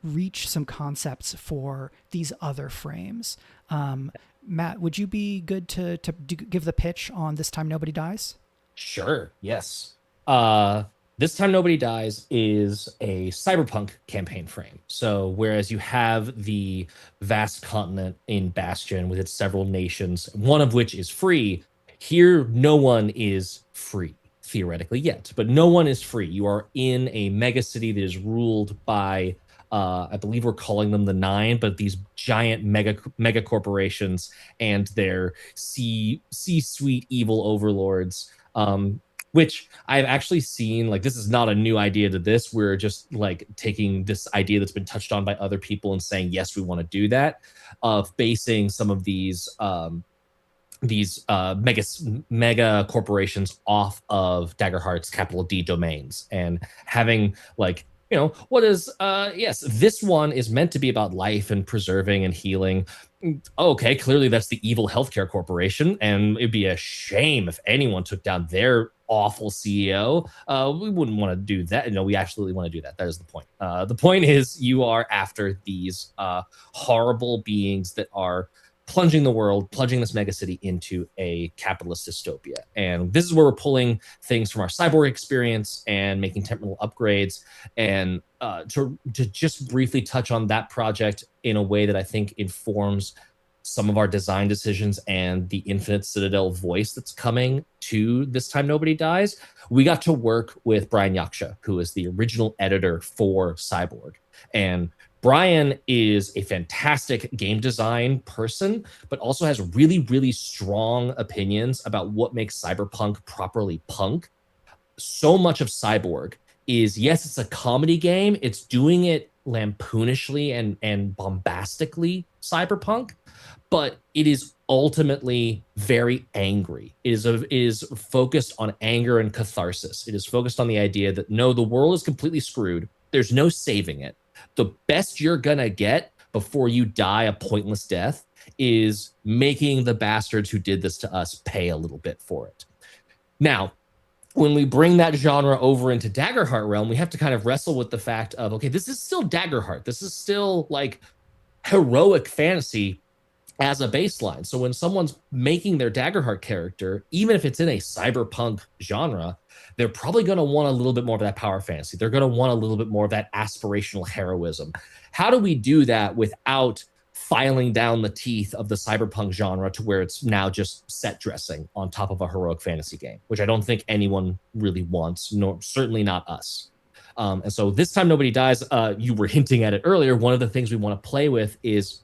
reach some concepts for these other frames. Matt, would you be good to give the pitch on This Time Nobody Dies? Sure. Yes. This Time Nobody Dies is a cyberpunk campaign frame. So whereas you have the vast continent in Bastion with its several nations, one of which is free, here no one is free theoretically yet, but no one is free. You are in a mega city that is ruled by I believe we're calling them the Nine, but these giant mega corporations and their C-suite evil overlords. Which I've actually seen, like, this is not a new idea to this. We're just like taking this idea that's been touched on by other people and saying, yes, we want to do that, of basing some of these mega corporations off of Daggerheart's capital D domains, and having like, what is yes, this one is meant to be about life and preserving and healing. Okay, clearly that's the evil healthcare corporation, and it'd be a shame if anyone took down their awful CEO. We wouldn't want to do that. No, we absolutely want to do that. That is the point. The point is you are after these horrible beings that are plunging the world, plunging this megacity into a capitalist dystopia. And this is where we're pulling things from our cyborg experience and making temporal upgrades. And to just briefly touch on that project in a way that I think informs some of our design decisions and the Infinite Citadel voice that's coming to This Time Nobody Dies, we got to work with Brian Yaksha, who is the original editor for Cyborg. And Brian is a fantastic game design person, but also has really, really strong opinions about what makes cyberpunk properly punk. So much of Cyborg is, yes, it's a comedy game. It's doing it lampoonishly and bombastically cyberpunk, but it is ultimately very angry. It is focused on anger and catharsis. It is focused on the idea that no, the world is completely screwed. There's no saving it. The best you're gonna get before you die a pointless death is making the bastards who did this to us pay a little bit for it. Now, when we bring that genre over into Daggerheart realm, we have to kind of wrestle with the fact of, okay, this is still Daggerheart. This is still like heroic fantasy as a baseline. So when someone's making their Daggerheart character, even if it's in a cyberpunk genre, they're probably going to want a little bit more of that power fantasy. They're going to want a little bit more of that aspirational heroism. How do we do that without filing down the teeth of the cyberpunk genre to where it's now just set dressing on top of a heroic fantasy game, which I don't think anyone really wants, nor certainly not us. And so This Time Nobody Dies, you were hinting at it earlier. One of the things we want to play with is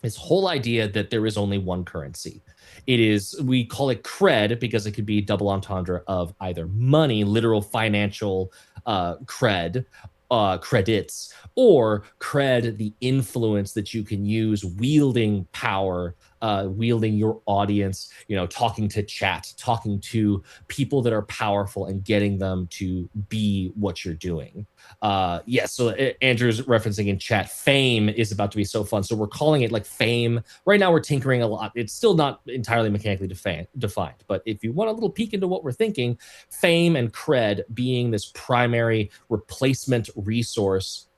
this whole idea that there is only one currency. It is, we call it cred because it could be double entendre of either money, literal financial cred, credits, or cred, the influence that you can use wielding power, wielding your audience, talking to chat, talking to people that are powerful and getting them to be what you're doing. So Andrew's referencing in chat, fame is about to be so fun. So we're calling it like fame. Right now we're tinkering a lot. It's still not entirely mechanically defined, but if you want a little peek into what we're thinking, fame and cred being this primary replacement resource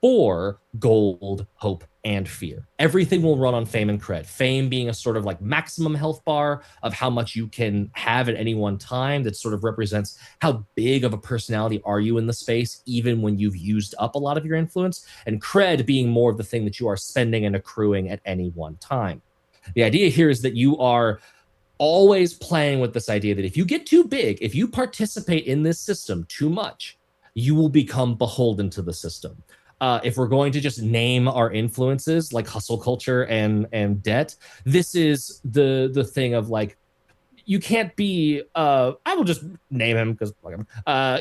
for gold, hope, and fear. Everything will run on fame and cred. Fame being a sort of like maximum health bar of how much you can have at any one time that sort of represents how big of a personality are you in the space, even when you've used up a lot of your influence. And cred being more of the thing that you are spending and accruing at any one time. The idea here is that you are always playing with this idea that if you get too big, if you participate in this system too much, you will become beholden to the system. If we're going to just name our influences like hustle culture and debt, this is the thing of like, you can't be I will just name him because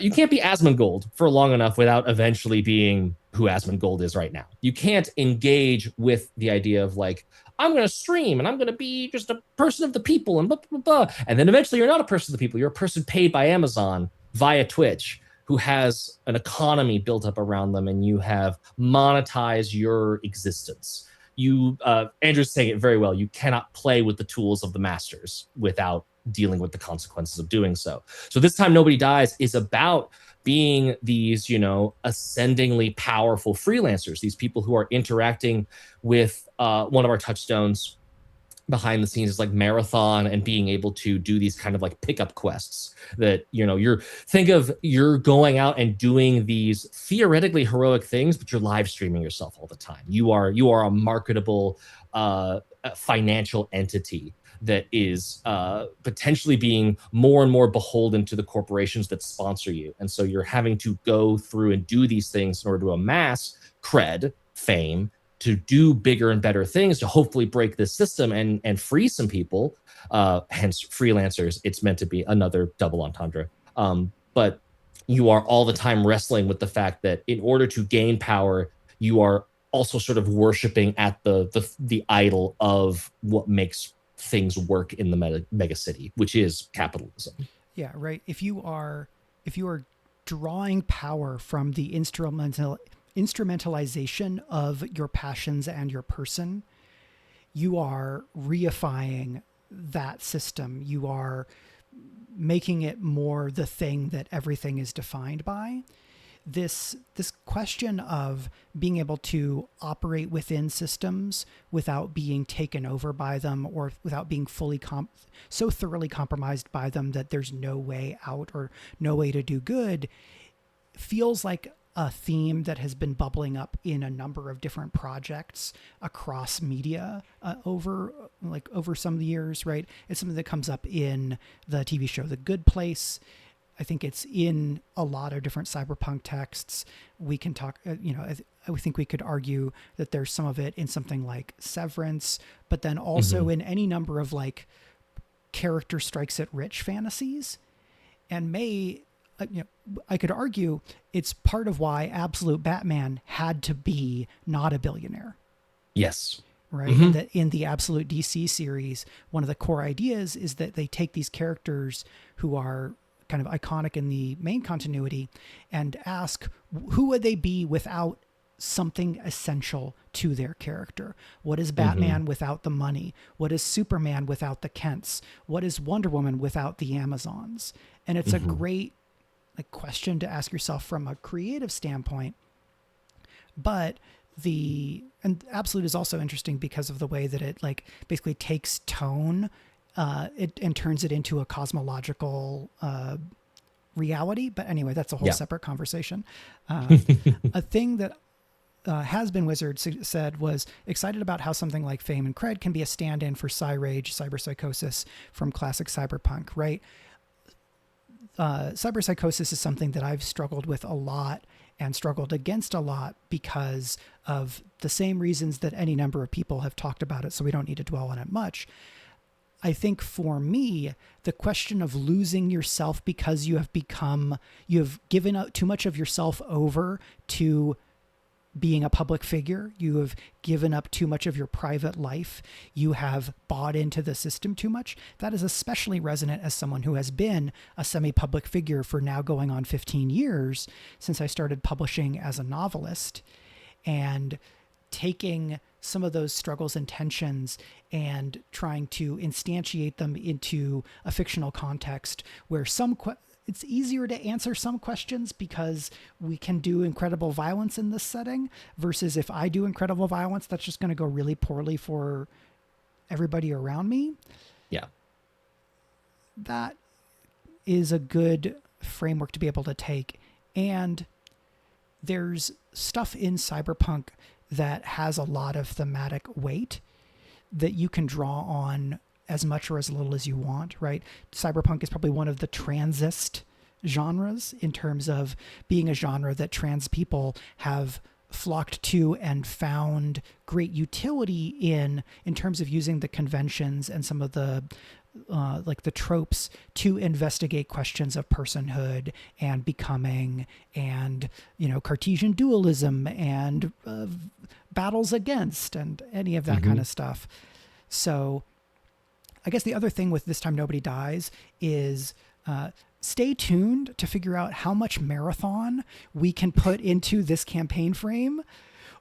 you can't be Asmongold for long enough without eventually being who Asmongold is right now. You can't engage with the idea of like, I'm going to stream and I'm going to be just a person of the people and blah, blah, blah. And then eventually you're not a person of the people. You're a person paid by Amazon via Twitch who has an economy built up around them, and you have monetized your existence. Andrew's saying it very well. You cannot play with the tools of the masters without dealing with the consequences of doing so. So This Time Nobody Dies is about being these, ascendingly powerful freelancers, these people who are interacting with one of our touchstones behind the scenes is like marathon and being able to do these kind of like pickup quests that you're going out and doing these theoretically heroic things, but you're live streaming yourself all the time. You are a marketable financial entity that is potentially being more and more beholden to the corporations that sponsor you. And so you're having to go through and do these things in order to amass cred, fame, to do bigger and better things to hopefully break this system and free some people, hence freelancers. It's meant to be another double entendre. But you are all the time wrestling with the fact that in order to gain power, you are also sort of worshiping at the idol of what makes things work in the mega city, which is capitalism. Yeah, right. If you are drawing power from the instrumentalization of your passions and your person, you are reifying that system. You are making it more the thing that everything is defined by. This question of being able to operate within systems without being taken over by them, or without being fully so thoroughly compromised by them that there's no way out or no way to do good, feels like a theme that has been bubbling up in a number of different projects across media over some of the years, right? It's something that comes up in the TV show The Good Place. I think it's in a lot of different cyberpunk texts. We can talk, I think we could argue that there's some of it in something like Severance, but then also in any number of like character strikes it rich fantasies. And I could argue it's part of why Absolute Batman had to be not a billionaire. Yes. Right. And that in the Absolute DC series, one of the core ideas is that they take these characters who are kind of iconic in the main continuity and ask, who would they be without something essential to their character? What is Batman without the money? What is Superman without the Kents? What is Wonder Woman without the Amazons? And it's a great question to ask yourself from a creative standpoint. But and Absolute is also interesting because of the way that it basically takes tone and turns it into a cosmological reality. But anyway, that's a whole separate conversation. A thing that Has Been Wizard said was excited about how something like Fame and Cred can be a stand-in for Psy-Rage, cyberpsychosis from classic cyberpunk, right? Cyberpsychosis is something that I've struggled with a lot and struggled against a lot because of the same reasons that any number of people have talked about it, so we don't need to dwell on it much. I think for me, the question of losing yourself because you have given up too much of yourself over to being a public figure, you have given up too much of your private life, you have bought into the system too much. That is especially resonant as someone who has been a semi-public figure for now going on 15 years since I started publishing as a novelist, and taking some of those struggles and tensions and trying to instantiate them into a fictional context where it's easier to answer some questions because we can do incredible violence in this setting, versus if I do incredible violence, that's just going to go really poorly for everybody around me. Yeah. That is a good framework to be able to take. And there's stuff in cyberpunk that has a lot of thematic weight that you can draw on as much or as little as you want, right? Cyberpunk is probably one of the transist genres in terms of being a genre that trans people have flocked to and found great utility in terms of using the conventions and some of the the tropes to investigate questions of personhood and becoming, and Cartesian dualism and battles against, and any of that kind of stuff. So I guess the other thing with This Time Nobody Dies is stay tuned to figure out how much marathon we can put into this campaign frame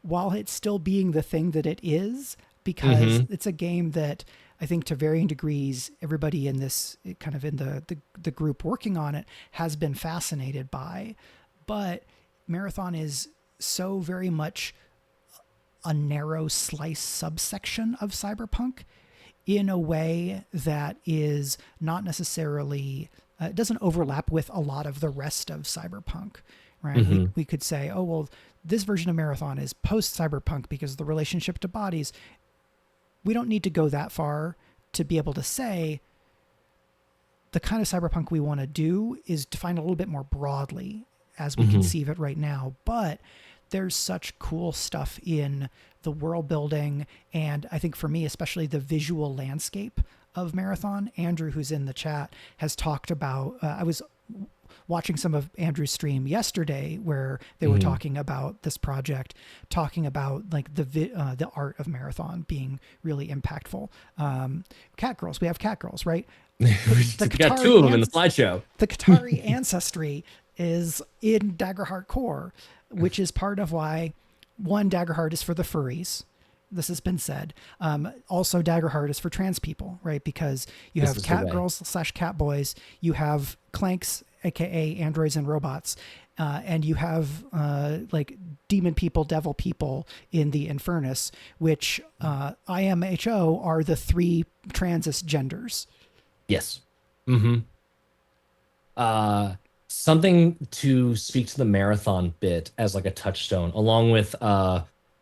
while it's still being the thing that it is, because it's a game that I think to varying degrees, everybody in this kind of in the group working on it has been fascinated by. But marathon is so very much a narrow slice subsection of cyberpunk in a way that is not necessarily, it doesn't overlap with a lot of the rest of cyberpunk, right? We could say, oh, well, this version of marathon is post cyberpunk because of the relationship to bodies. We don't need to go that far to be able to say the kind of cyberpunk we want to do is defined a little bit more broadly as we conceive it right now. But there's such cool stuff in the world building, and I think for me, especially the visual landscape of Marathon. Andrew, who's in the chat, has talked about, I was watching some of Andrew's stream yesterday where they were talking about this project, talking about the art of Marathon being really impactful. Cat girls, we have cat girls, right? We got two of them in the slideshow. The Qatari ancestry is in Daggerheart core, which is part of why, one, Daggerheart is for the furries, this has been said. Also, Daggerheart is for trans people, right? Because you This have is the cat way. girls / cat boys, you have clanks, aka androids and robots, and you have like demon people, devil people in the Infernus, which IMHO are the 3 transis genders. Yes. Mm-hmm. uh Something to speak to the marathon bit as like a touchstone, along with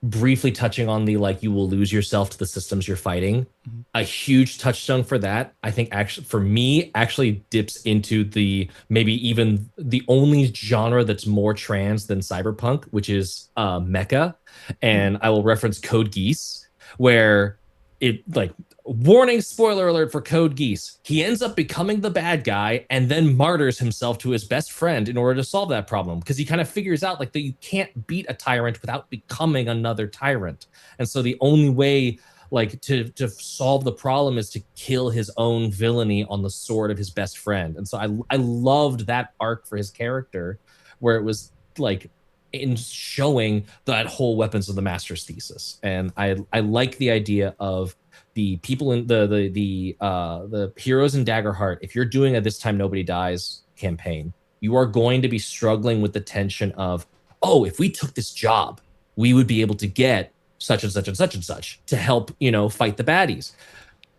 briefly touching on the like you will lose yourself to the systems you're fighting. Mhm. A huge touchstone for that, I think, actually for me, actually dips into the maybe even the only genre that's more trans than cyberpunk, which is mecha. Mhm. And I will reference Code Geass, where it like warning, spoiler alert for Code Geass. He ends up becoming the bad guy and then martyrs himself to his best friend in order to solve that problem, because he kind of figures out like that you can't beat a tyrant without becoming another tyrant. And so the only way like to solve the problem is to kill his own villainy on the sword of his best friend. And so I loved that arc for his character, where it was like in showing that whole weapons of the master's thesis. And I like the idea of the people in the heroes in Daggerheart. If you're doing a This Time Nobody Dies campaign, you are going to be struggling with the tension of, oh, if we took this job, we would be able to get such and such and such and such to help, fight the baddies.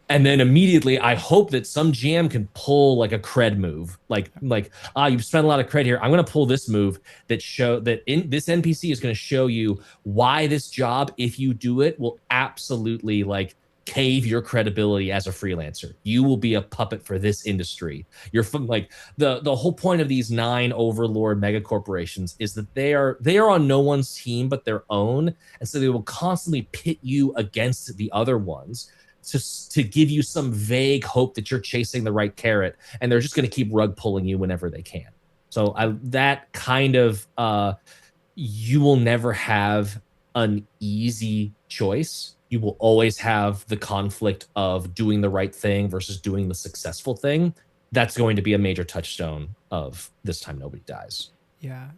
And then immediately I hope that some GM can pull like a cred move, you've spent a lot of cred here, I'm going to pull this move that show that in this NPC is going to show you why this job, if you do it, will absolutely like cave your credibility as a freelancer. You will be a puppet for this industry. You're from like the whole point of these 9 overlord mega corporations is that they are on no one's team but their own, and so they will constantly pit you against the other ones to give you some vague hope that you're chasing the right carrot, and they're just going to keep rug pulling you whenever they can. So that kind of you will never have an easy choice. You will always have the conflict of doing the right thing versus doing the successful thing. That's going to be a major touchstone of This Time Nobody Dies. Yeah.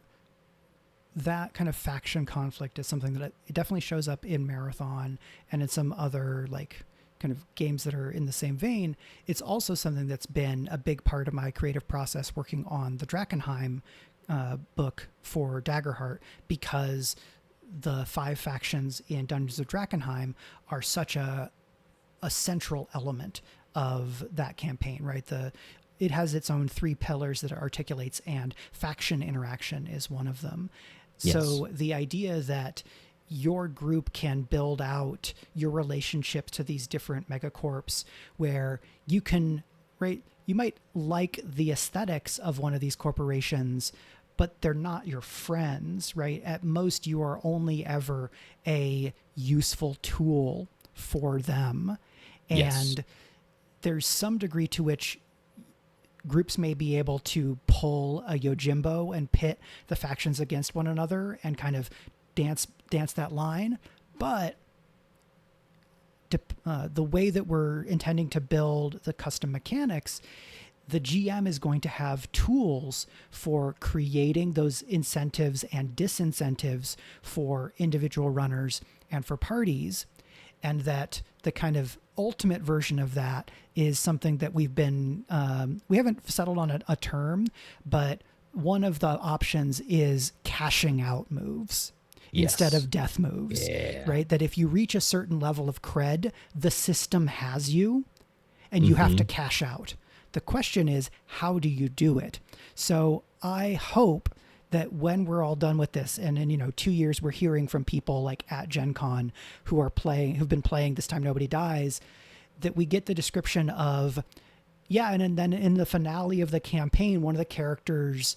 That kind of faction conflict is something that it definitely shows up in Marathon and in some other like kind of games that are in the same vein. It's also something that's been a big part of my creative process working on the Drakkenheim book for Daggerheart, because the 5 factions in Dungeons of Drakkenheim are such a central element of that campaign, right? It has its own 3 pillars that it articulates, and faction interaction is one of them. Yes. So the idea that your group can build out your relationship to these different megacorps, where you can, right, you might like the aesthetics of one of these corporations, but they're not your friends, right? At most, you are only ever a useful tool for them. Yes. And there's some degree to which groups may be able to pull a Yojimbo and pit the factions against one another and kind of dance that line. But the way that we're intending to build the custom mechanics, the GM is going to have tools for creating those incentives and disincentives for individual runners and for parties. And that the kind of ultimate version of that is something that we haven't settled on a term, but one of the options is cashing out moves. Yes. Instead of death moves, yeah. Right? That if you reach a certain level of cred, the system has you and you have to cash out. The question is, how do you do it? So I hope that when we're all done with this, and in 2 years we're hearing from people like at Gen Con who've been playing This Time Nobody Dies, that we get the description of, yeah, and then in the finale of the campaign, one of the characters,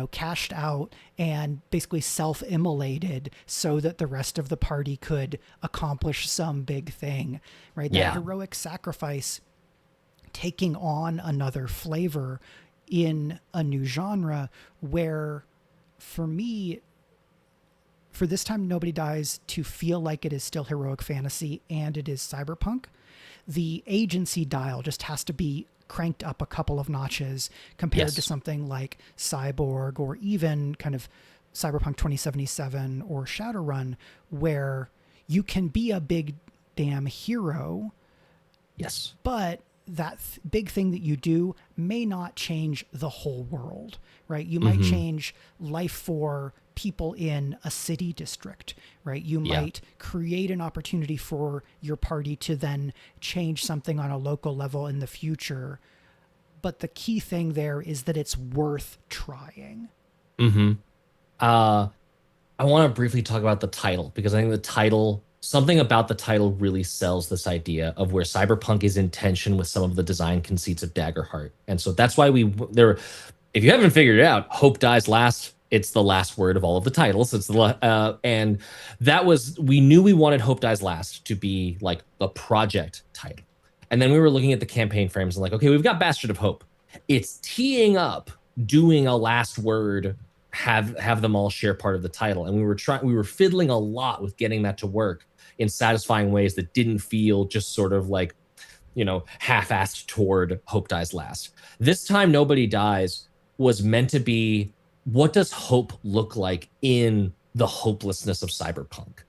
cashed out and basically self-immolated so that the rest of the party could accomplish some big thing, right? That heroic sacrifice taking on another flavor in a new genre, where for me, for This Time Nobody Dies to feel like it is still heroic fantasy and it is cyberpunk, the agency dial just has to be cranked up a couple of notches compared to something like Cyborg or even kind of Cyberpunk 2077 or Shadowrun, where you can be a big damn hero, Yes. but that big thing that you do may not change the whole world, right? You might Mm-hmm. change life for people in a city district, right? You Yeah. might create an opportunity for your party to then change something on a local level in the future. But the key thing there is that it's worth trying. Mm-hmm. Uh, I want to briefly talk about the title because I think the title, something about the title really sells this idea of where cyberpunk is in tension with some of the design conceits of Daggerheart. And so that's why if you haven't figured it out, Hope Dies Last. It's the last word of all of the titles. And that was, we knew we wanted Hope Dies Last to be like the project title. And then we were looking at the campaign frames and like, okay, we've got Bastion of Hope. It's teeing up doing a last word, have them all share part of the title. And we were fiddling a lot with getting that to work in satisfying ways that didn't feel just sort of like, half-assed toward Hope Dies Last. This time Nobody Dies was meant to be, what does hope look like in the hopelessness of cyberpunk?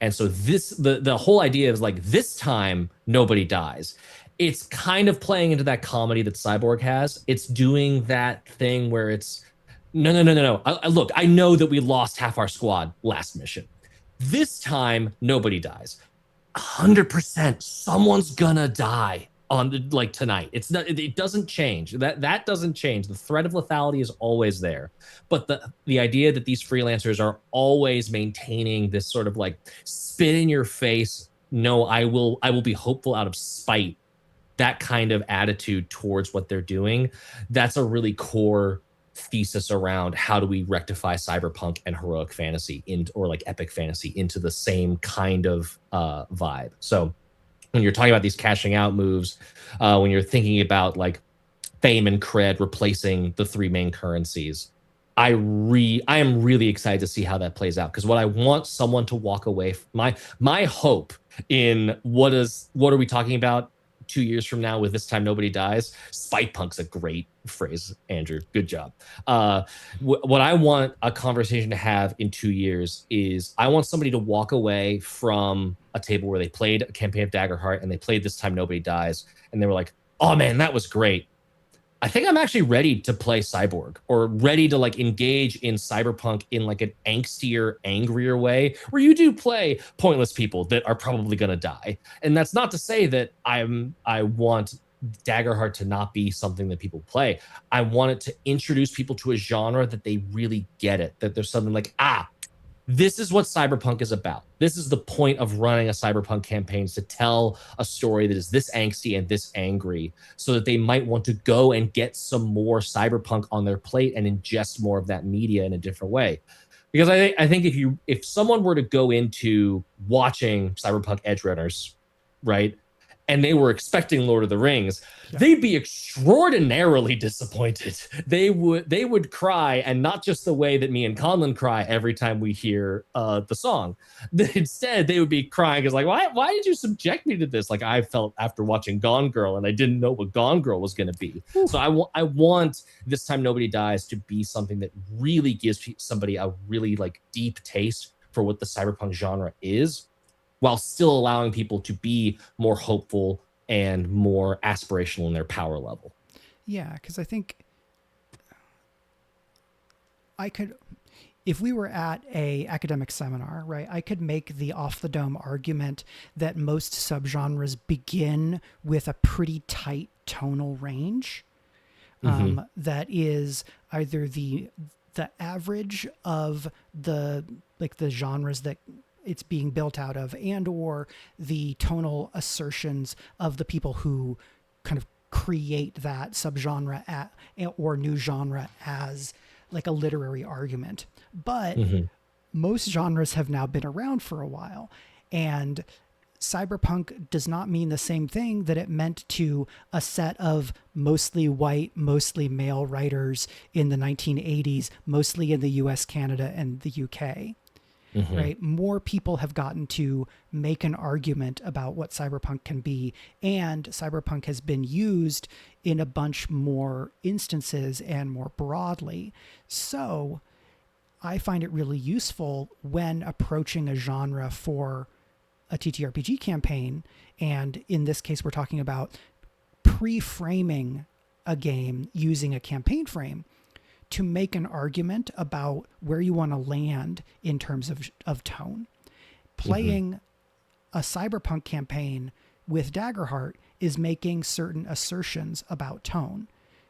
And so the whole idea is like, this time Nobody Dies. It's kind of playing into that comedy that Cyborg has. It's doing that thing where it's no. Look, I know that we lost half our squad last mission. This time Nobody Dies. 100% someone's gonna die on like tonight. It's not, it doesn't change. That doesn't change. The threat of lethality is always there. But the idea that these freelancers are always maintaining this sort of like spit in your face, no, I will be hopeful out of spite, that kind of attitude towards what they're doing, that's a really core thesis around how do we rectify cyberpunk and heroic fantasy or like epic fantasy into the same kind of vibe. So when you're talking about these cashing out moves, when you're thinking about like fame and cred replacing the three main currencies, I am really excited to see how that plays out, because what I want someone to walk away my hope in what are we talking about 2 years from now with This Time Nobody Dies. Spite punk's a great phrase, Andrew. Good job. What I want a conversation to have in 2 years is I want somebody to walk away from a table where they played a campaign of Daggerheart and they played This Time Nobody Dies, and they were like, oh man, that was great. I think I'm actually ready to play Cyborg, or ready to like engage in cyberpunk in like an angstier, angrier way, where you do play pointless people that are probably going to die. And that's not to say that I want Daggerheart to not be something that people play. I want it to introduce people to a genre that they really get it, that there's something like, this is what cyberpunk is about. This is the point of running a cyberpunk campaign, is to tell a story that is this angsty and this angry, so that they might want to go and get some more cyberpunk on their plate and ingest more of that media in a different way. Because I think if someone were to go into watching Cyberpunk Edgerunners, right, and they were expecting Lord of the Rings, they'd be extraordinarily disappointed. They would cry, and not just the way that me and Conlon cry every time we hear the song. Instead, they would be crying because like, why did you subject me to this? Like I felt after watching Gone Girl, and I didn't know what Gone Girl was going to be. Oof. So I want This Time Nobody Dies to be something that really gives somebody a really like deep taste for what the cyberpunk genre is, while still allowing people to be more hopeful and more aspirational in their power level. Yeah, because I think I could, if we were at a academic seminar, right, I could make the off the dome argument that most subgenres begin with a pretty tight tonal range, that is either the average of the genres that it's being built out of, and or the tonal assertions of the people who kind of create that subgenre or new genre as like a literary argument. But most genres have now been around for a while, and cyberpunk does not mean the same thing that it meant to a set of mostly white, mostly male writers in the 1980s, mostly in the US, Canada, and the UK. Right? More people have gotten to make an argument about what cyberpunk can be, and cyberpunk has been used in a bunch more instances and more broadly. So I find it really useful when approaching a genre for a TTRPG campaign, and in this case, we're talking about pre-framing a game using a campaign frame to make an argument about where you want to land in terms of tone. Playing a cyberpunk campaign with Daggerheart is making certain assertions about tone.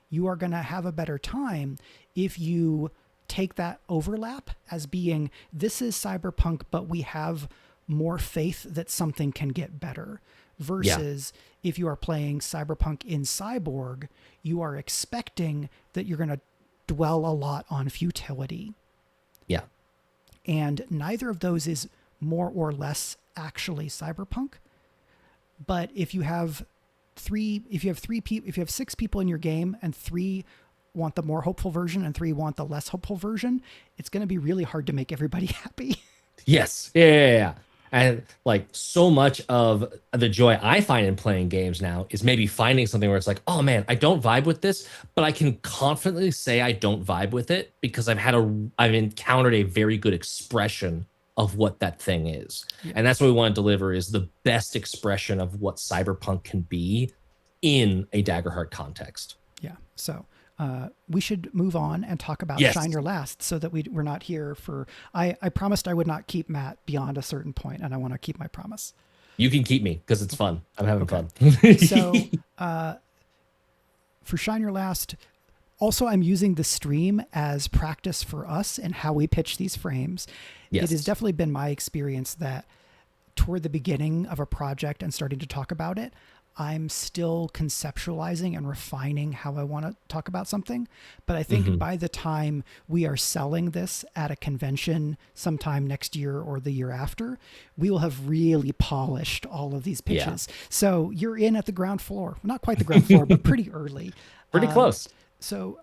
You are going to have a better time if you take that overlap as being, this is cyberpunk, but we have more faith that something can get better, versus if you are playing cyberpunk in cyborg, you are expecting that you're going to dwell a lot on futility. Yeah. And neither of those is more or less actually cyberpunk. But if you have six people in your game and 3 want the more hopeful version and 3 want the less hopeful version, it's going to be really hard to make everybody happy. Yes. Yeah. And like, so much of the joy I find in playing games now is maybe finding something where it's like, oh man, I don't vibe with this, but I can confidently say I don't vibe with it because I've encountered a very good expression of what that thing is. Yeah. And that's what we want to deliver, is the best expression of what cyberpunk can be in a Daggerheart context. Yeah. So we should move on and talk about Shine Your Last, so that we're not here for... I promised I would not keep Matt beyond a certain point, and I want to keep my promise. You can keep me because it's fun. I'm having fun. So for Shine Your Last, also I'm using the stream as practice for us and how we pitch these frames. Yes. It has definitely been my experience that toward the beginning of a project and starting to talk about it, I'm still conceptualizing and refining how I want to talk about something. But I think by the time we are selling this at a convention sometime next year or the year after, we will have really polished all of these pitches. Yeah. So you're in at the ground floor, not quite the ground floor, but pretty early. Pretty close. So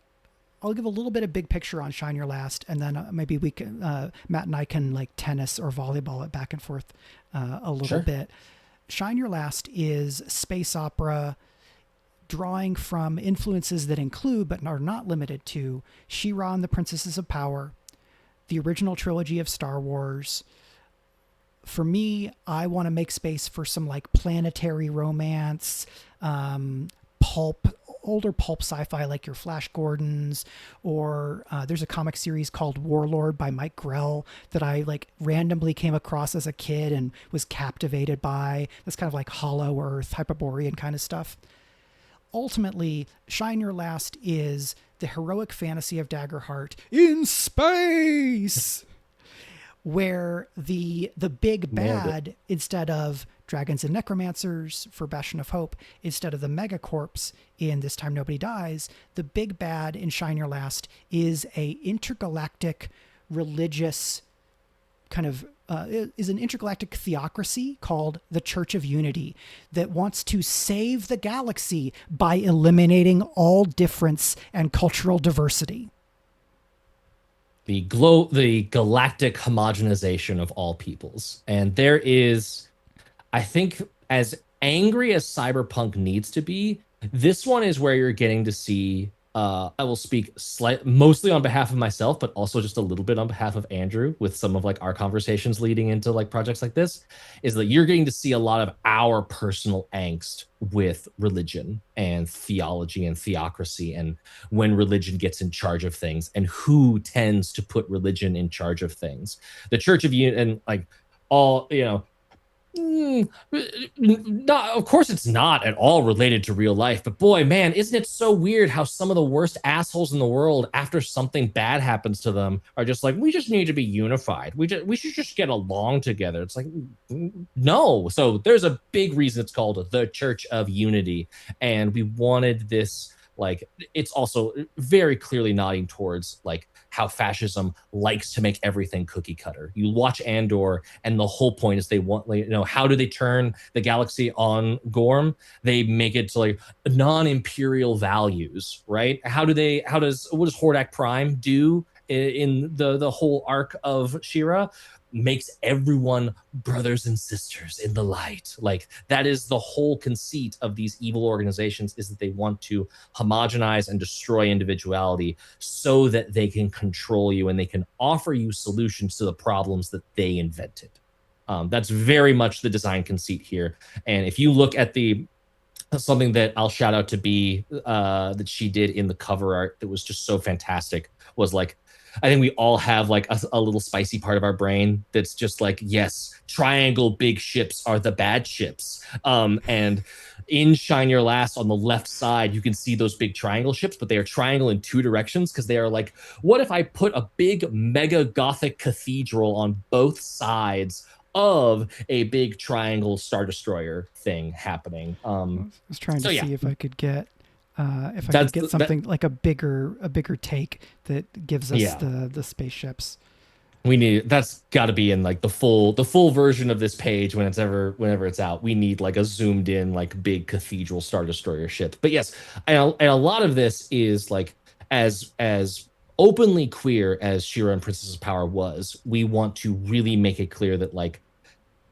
I'll give a little bit of big picture on Shine Your Last, and then maybe we can, Matt and I can like tennis or volleyball it back and forth a little bit. Shine Your Last is space opera drawing from influences that include, but are not limited to, She-Ra and the Princesses of Power, the original trilogy of Star Wars. For me, I want to make space for some like planetary romance, older pulp sci-fi like your Flash Gordons, or there's a comic series called Warlord by Mike Grell that I like randomly came across as a kid and was captivated by. That's kind of like Hollow Earth, Hyperborean kind of stuff. Ultimately, Shine Your Last is the heroic fantasy of Daggerheart in space, where the big bad, instead of dragons and necromancers for Bastion of Hope, instead of the megacorps in This Time Nobody Dies, the big bad in Shine Your Last is a intergalactic religious kind of is an intergalactic theocracy called the Church of Unity that wants to save the galaxy by eliminating all difference and cultural diversity. The galactic homogenization of all peoples. And there is, I think, as angry as cyberpunk needs to be, this one is where you're getting to see, I will speak mostly on behalf of myself, but also just a little bit on behalf of Andrew with some of like our conversations leading into like projects like this, is that you're getting to see a lot of our personal angst with religion and theology and theocracy, and when religion gets in charge of things and who tends to put religion in charge of things. The Church of Unity, and like all, not, of course it's not at all related to real life, but boy, man, isn't it so weird how some of the worst assholes in the world, after something bad happens to them, are just like, we just need to be unified. We should just get along together. It's like, no. So there's a big reason it's called the Church of Unity, and we wanted this, like, it's also very clearly nodding towards like how fascism likes to make everything cookie cutter. You watch Andor, and the whole point is they want, like, how do they turn the galaxy on Gorm? They make it to like non-imperial values, right? What does Hordak Prime do in the whole arc of She-Ra? Makes everyone brothers and sisters in the light. Like, that is the whole conceit of these evil organizations, is that they want to homogenize and destroy individuality so that they can control you and they can offer you solutions to the problems that they invented. That's very much the design conceit here. And if you look at the something that I'll shout out to B that she did in the cover art that was just so fantastic was like, I think we all have like a little spicy part of our brain that's just like, yes, triangle big ships are the bad ships. And in Shine Your Last on the left side, you can see those big triangle ships, but they are triangle in two directions because they are like, what if I put a big mega gothic cathedral on both sides of a big triangle Star Destroyer thing happening? I was trying to So yeah, see if I could that's get that. something like a bigger take that gives us Yeah, the spaceships. we need that's got to be in like the full version of this page whenever it's out. We need like a zoomed in like big cathedral Star Destroyer ship. But yes, and a lot of this is like as openly queer as Shira and Princess of Power was. We want to really make it clear that like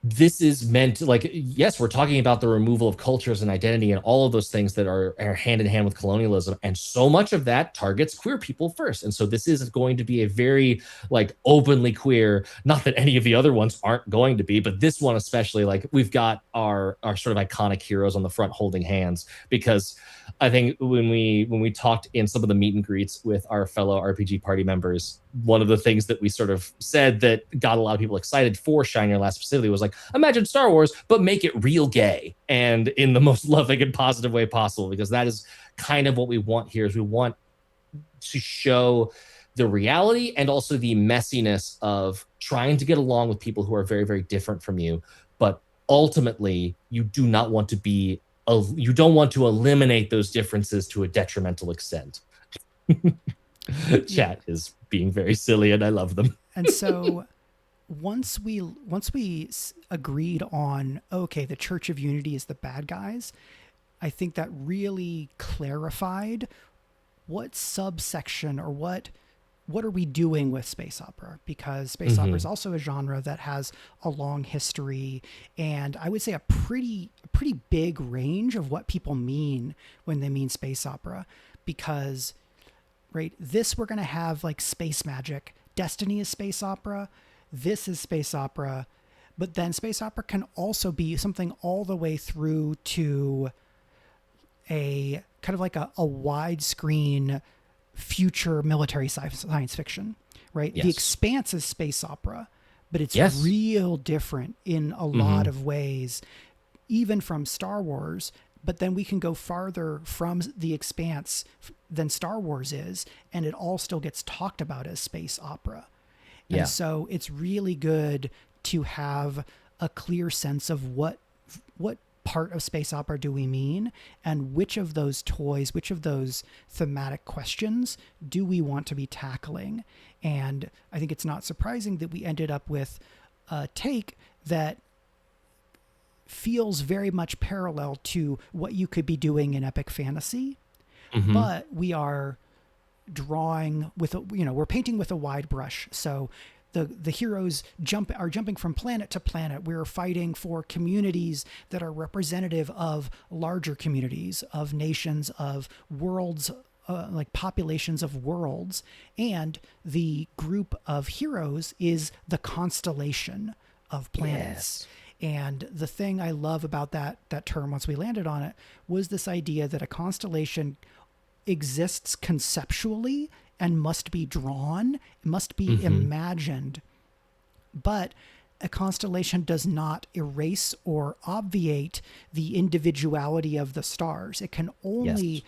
this is meant to, like, yes, we're talking about the removal of cultures and identity and all of those things that are hand in hand with colonialism, and so much of that targets queer people first. And so this is going to be a very like openly queer, not that any of the other ones aren't going to be, but this one especially, like we've got our sort of iconic heroes on the front holding hands. Because I think when we talked in some of the meet and greets with our fellow RPG party members, one of the things that we sort of said that got a lot of people excited for Shine Your Last specifically was like, imagine Star Wars, but make it real gay and in the most loving and positive way possible, because that is kind of what we want here. Is we want to show the reality and also the messiness of trying to get along with people who are very, very different from you. But ultimately, you do not want to be, you don't want to eliminate those differences to a detrimental extent. Yeah. Chat is being very silly and I love them. And so once we agreed on, okay, the Church of Unity is the bad guys, I think that really clarified what subsection or what are we doing with space opera, because space opera is also a genre that has a long history, and I would say a pretty big range of what people mean when they mean space opera. Because right, this, we're going to have like space magic, Destiny is space opera, this is space opera, but then space opera can also be something all the way through to a kind of like a widescreen future military science fiction, right? Yes. The Expanse is space opera, but it's Yes. real different in a lot of ways, even from Star Wars. But then we can go farther from the Expanse than Star Wars is, and it all still gets talked about as space opera. Yeah. And so it's really good to have a clear sense of what part of space opera do we mean, and which of those toys, which of those thematic questions do we want to be tackling. And I think it's not surprising that we ended up with a take that feels very much parallel to what you could be doing in epic fantasy, but we are drawing with we're painting with a wide brush. So the heroes are jumping from planet to planet. We're fighting for communities that are representative of larger communities, of nations, of worlds, like populations of worlds. And the group of heroes is the constellation of planets. Yes. And the thing I love about that term, once we landed on it, was this idea that a constellation exists conceptually and must be drawn, must be imagined. But a constellation does not erase or obviate the individuality of the stars. It can only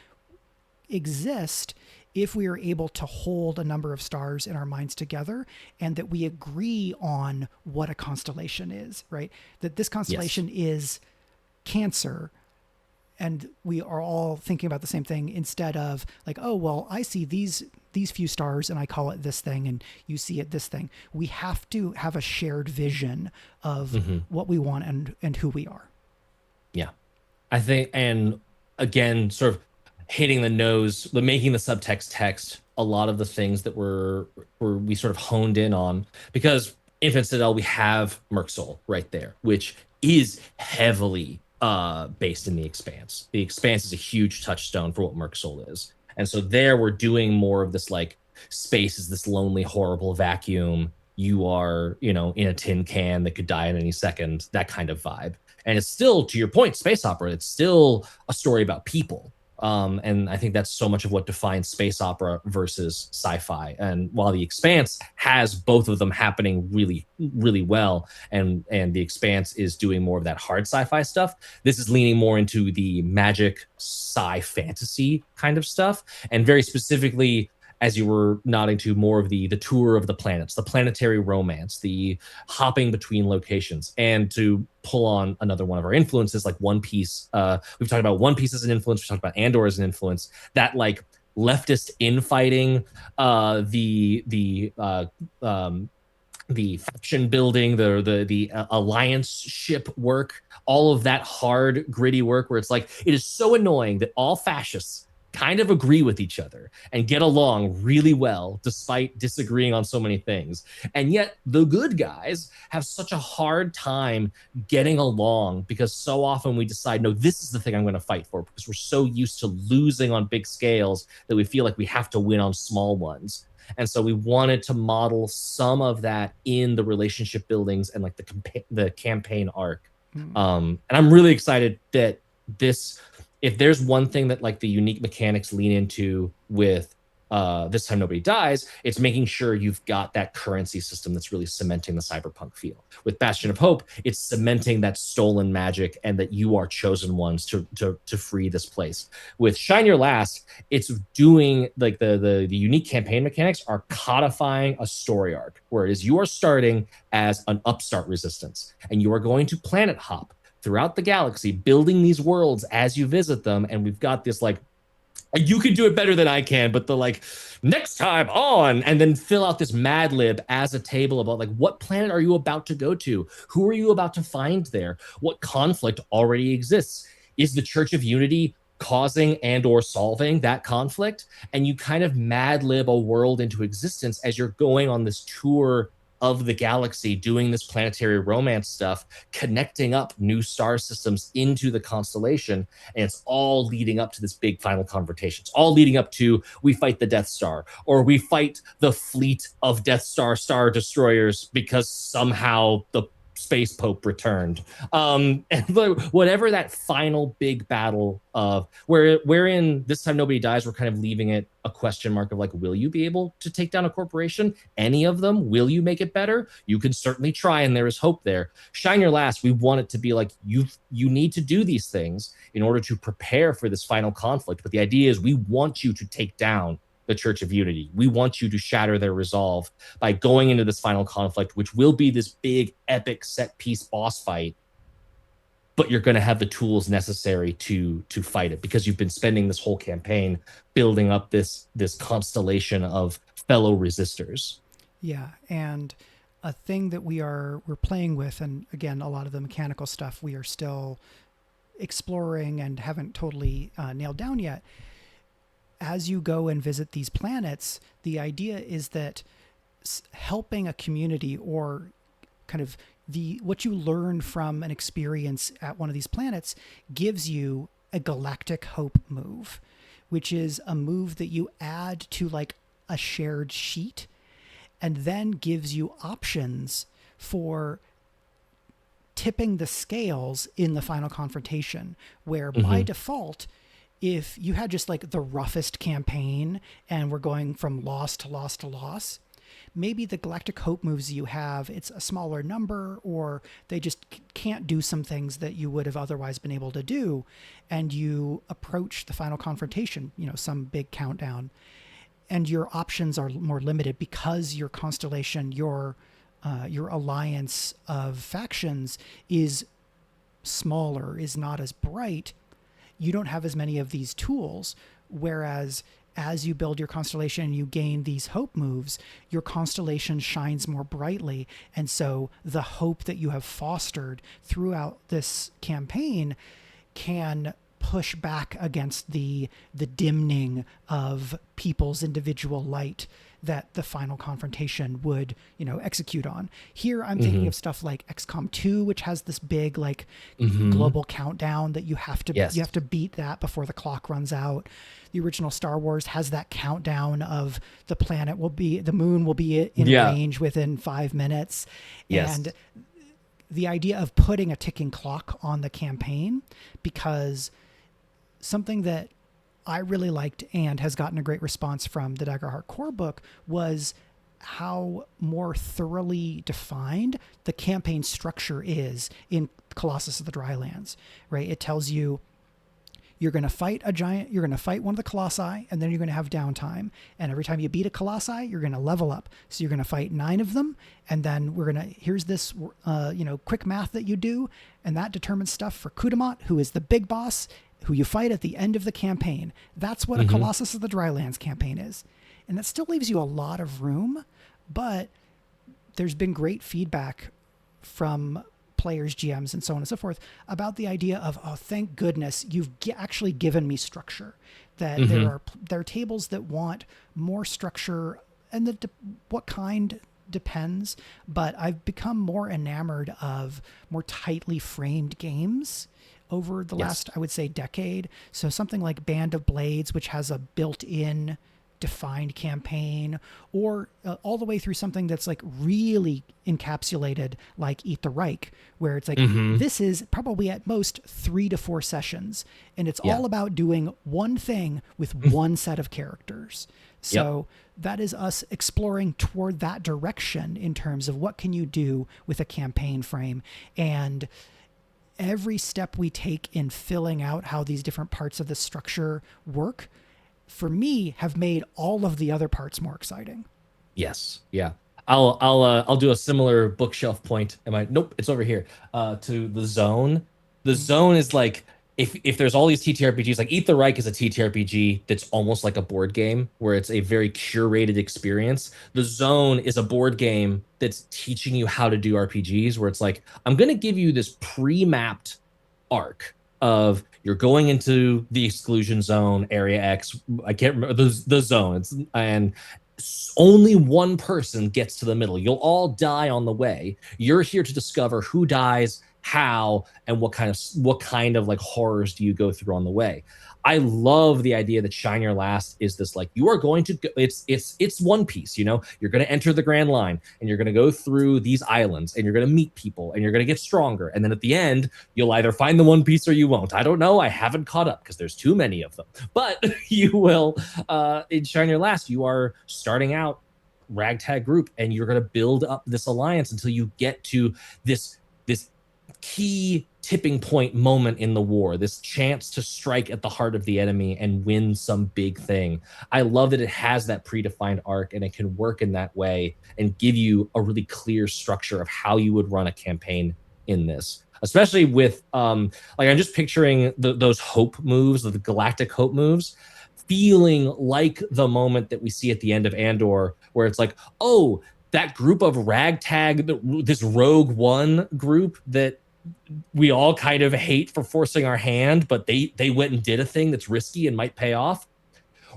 exist if we are able to hold a number of stars in our minds together, and that we agree on what a constellation is, right? That this constellation is Cancer, and we are all thinking about the same thing, instead of like, oh, well, I see these few stars and I call it this thing, and you see it this thing. We have to have a shared vision of what we want and who we are. Yeah. I think, and again, sort of hitting the nose, making the subtext text, a lot of the things that we sort of honed in on, because Infinite Citadel, we have Merc Soul right there, which is heavily based in the Expanse. The Expanse is a huge touchstone for what Merc Soul is. And so there we're doing more of this like space is this lonely, horrible vacuum. you are, in a tin can that could die at any second, that kind of vibe. And it's still, to your point, space opera. It's still a story about people. And I think that's so much of what defines space opera versus sci-fi. And while The Expanse has both of them happening really, really well, and The Expanse is doing more of that hard sci-fi stuff, this is leaning more into the magic sci fantasy kind of stuff, and very specifically, as you were nodding to, more of the tour of the planets, the planetary romance, the hopping between locations. And to pull on another one of our influences, like One Piece, we've talked about One Piece as an influence, we talked about Andor as an influence, that like leftist infighting, the faction building, the alliance ship work, all of that hard, gritty work where it's like, it is so annoying that all fascists kind of agree with each other and get along really well despite disagreeing on so many things. And yet the good guys have such a hard time getting along because so often we decide, no, this is the thing I'm going to fight for, because we're so used to losing on big scales that we feel like we have to win on small ones. And so we wanted to model some of that in the relationship buildings and like the campaign arc. And I'm really excited that this, if there's one thing that like the unique mechanics lean into with This Time Nobody Dies, it's making sure you've got that currency system that's really cementing the cyberpunk feel. With Bastion of Hope, it's cementing that stolen magic and that you are chosen ones to free this place. With Shine Your Last, it's doing like the unique campaign mechanics are codifying a story arc, where it is you are starting as an upstart resistance and you are going to planet hop throughout the galaxy, building these worlds as you visit them. And we've got this like, you can do it better than I can, but the like, next time on, and then fill out this Mad Lib as a table about like, what planet are you about to go to? Who are you about to find there? What conflict already exists? Is the Church of Unity causing and or solving that conflict? And you kind of Mad Lib a world into existence as you're going on this tour of the galaxy, doing this planetary romance stuff, connecting up new star systems into the constellation. And it's all leading up to this big final confrontation. It's all leading up to, we fight the Death Star, or we fight the fleet of Death Star Star Destroyers because somehow the space pope returned. And whatever that final big battle of wherein This Time Nobody Dies, we're kind of leaving it a question mark of like, will you be able to take down a corporation? Any of them? Will you make it better? You can certainly try, and there is hope there. Shine Your Last, we want it to be like, you need to do these things in order to prepare for this final conflict. But the idea is, we want you to take down the Church of Unity. We want you to shatter their resolve by going into this final conflict, which will be this big, epic set piece boss fight. But you're going to have the tools necessary to fight it, because you've been spending this whole campaign building up this constellation of fellow resistors. Yeah, and a thing that we're playing with, and again, a lot of the mechanical stuff we are still exploring and haven't totally nailed down yet. As you go and visit these planets, the idea is that helping a community, or kind of what you learn from an experience at one of these planets, gives you a galactic hope move, which is a move that you add to like a shared sheet, and then gives you options for tipping the scales in the final confrontation, where by default, if you had just like the roughest campaign and we're going from loss to loss to loss, maybe the galactic hope moves you have, it's a smaller number, or they just can't do some things that you would have otherwise been able to do. And you approach the final confrontation, some big countdown, and your options are more limited because your constellation, your alliance of factions is smaller, is not as bright. You don't have as many of these tools, whereas as you build your constellation and you gain these hope moves, your constellation shines more brightly. And so the hope that you have fostered throughout this campaign can push back against the dimming of people's individual light. that the final confrontation would, execute on. Here I'm thinking Mm-hmm. of stuff like XCOM 2, which has this big like Mm-hmm. global countdown that you have Yes. to beat that before the clock runs out. The original Star Wars has that countdown of the moon will be in Yeah. range within 5 minutes. And Yes. the idea of putting a ticking clock on the campaign, because something that I really liked and has gotten a great response from the Daggerheart core book was how more thoroughly defined the campaign structure is in Colossus of the Drylands, right? It tells you you're going to fight you're going to fight one of the colossi, and then you're going to have downtime. And every time you beat a colossi, you're going to level up. So you're going to fight 9 of them, and then here's this, quick math that you do, and that determines stuff for Kudamot, who is the big boss, who you fight at the end of the campaign. That's what a Mm-hmm. Colossus of the Drylands campaign is. And that still leaves you a lot of room, but there's been great feedback from players, GMs, and so on and so forth about the idea of, oh, thank goodness you've actually given me structure. That Mm-hmm. there are tables that want more structure, and what kind depends. But I've become more enamored of more tightly framed games over the Yes. last, I would say, decade. So something like Band of Blades, which has a built-in defined campaign, or all the way through something that's like really encapsulated, like Eat the Reich, where it's like, Mm-hmm. this is probably at most 3 to 4 sessions, and it's Yeah. all about doing one thing with one set of characters. Yep. So that is us exploring toward that direction in terms of what can you do with a campaign frame. And every step we take in filling out how these different parts of the structure work, for me, have made all of the other parts more exciting. Yes. Yeah. I'll do a similar bookshelf point. Am I? Nope. It's over here. To the zone. The Mm-hmm. zone is like, if there's all these TTRPGs, like Eat the Reich is a TTRPG that's almost like a board game where it's a very curated experience. The zone is a board game that's teaching you how to do RPGs, where it's like, I'm gonna give you this pre-mapped arc of, you're going into the exclusion zone, area X. I can't remember the zone. And only one person gets to the middle. You'll all die on the way. You're here to discover who dies, how, and what kind of like horrors do you go through on the way. I love the idea that Shine Your Last is this, like, you are going to go, it's One Piece, you're going to enter the Grand Line, and you're going to go through these islands, and you're going to meet people, and you're going to get stronger, and then at the end you'll either find the One Piece or you won't. I don't know, I haven't caught up because there's too many of them, but you will. In Shine Your Last, you are starting out ragtag group, and you're going to build up this alliance until you get to this key tipping point moment in the war, this chance to strike at the heart of the enemy and win some big thing. I love that it has that predefined arc, and it can work in that way and give you a really clear structure of how you would run a campaign in this, especially with like, I'm just picturing those hope moves, the galactic hope moves, feeling like the moment that we see at the end of Andor, where it's like, oh, that group of ragtag, this Rogue One group that we all kind of hate for forcing our hand, but they went and did a thing that's risky and might pay off.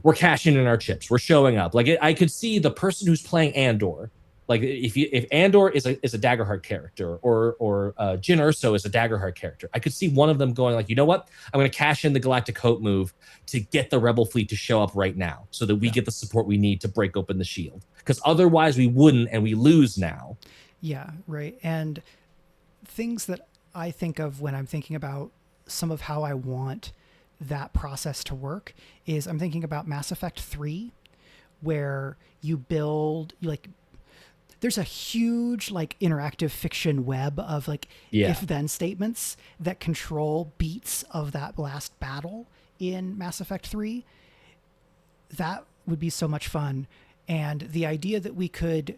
We're cashing in our chips. We're showing up. Like, I could see the person who's playing Andor. Like, if Andor is a Daggerheart character, or Jyn Erso is a Daggerheart character, I could see one of them going like, you know what? I'm going to cash in the Galactic Hope move to get the Rebel fleet to show up right now, so that we Yeah. get the support we need to break open the shield. Because otherwise we wouldn't, and we lose now. Yeah, right. And things that I think of when I'm thinking about some of how I want that process to work is, I'm thinking about Mass Effect 3, where you build, like, there's a huge like interactive fiction web of like Yeah. if then statements that control beats of that last battle in Mass Effect 3. That would be so much fun. And the idea that we could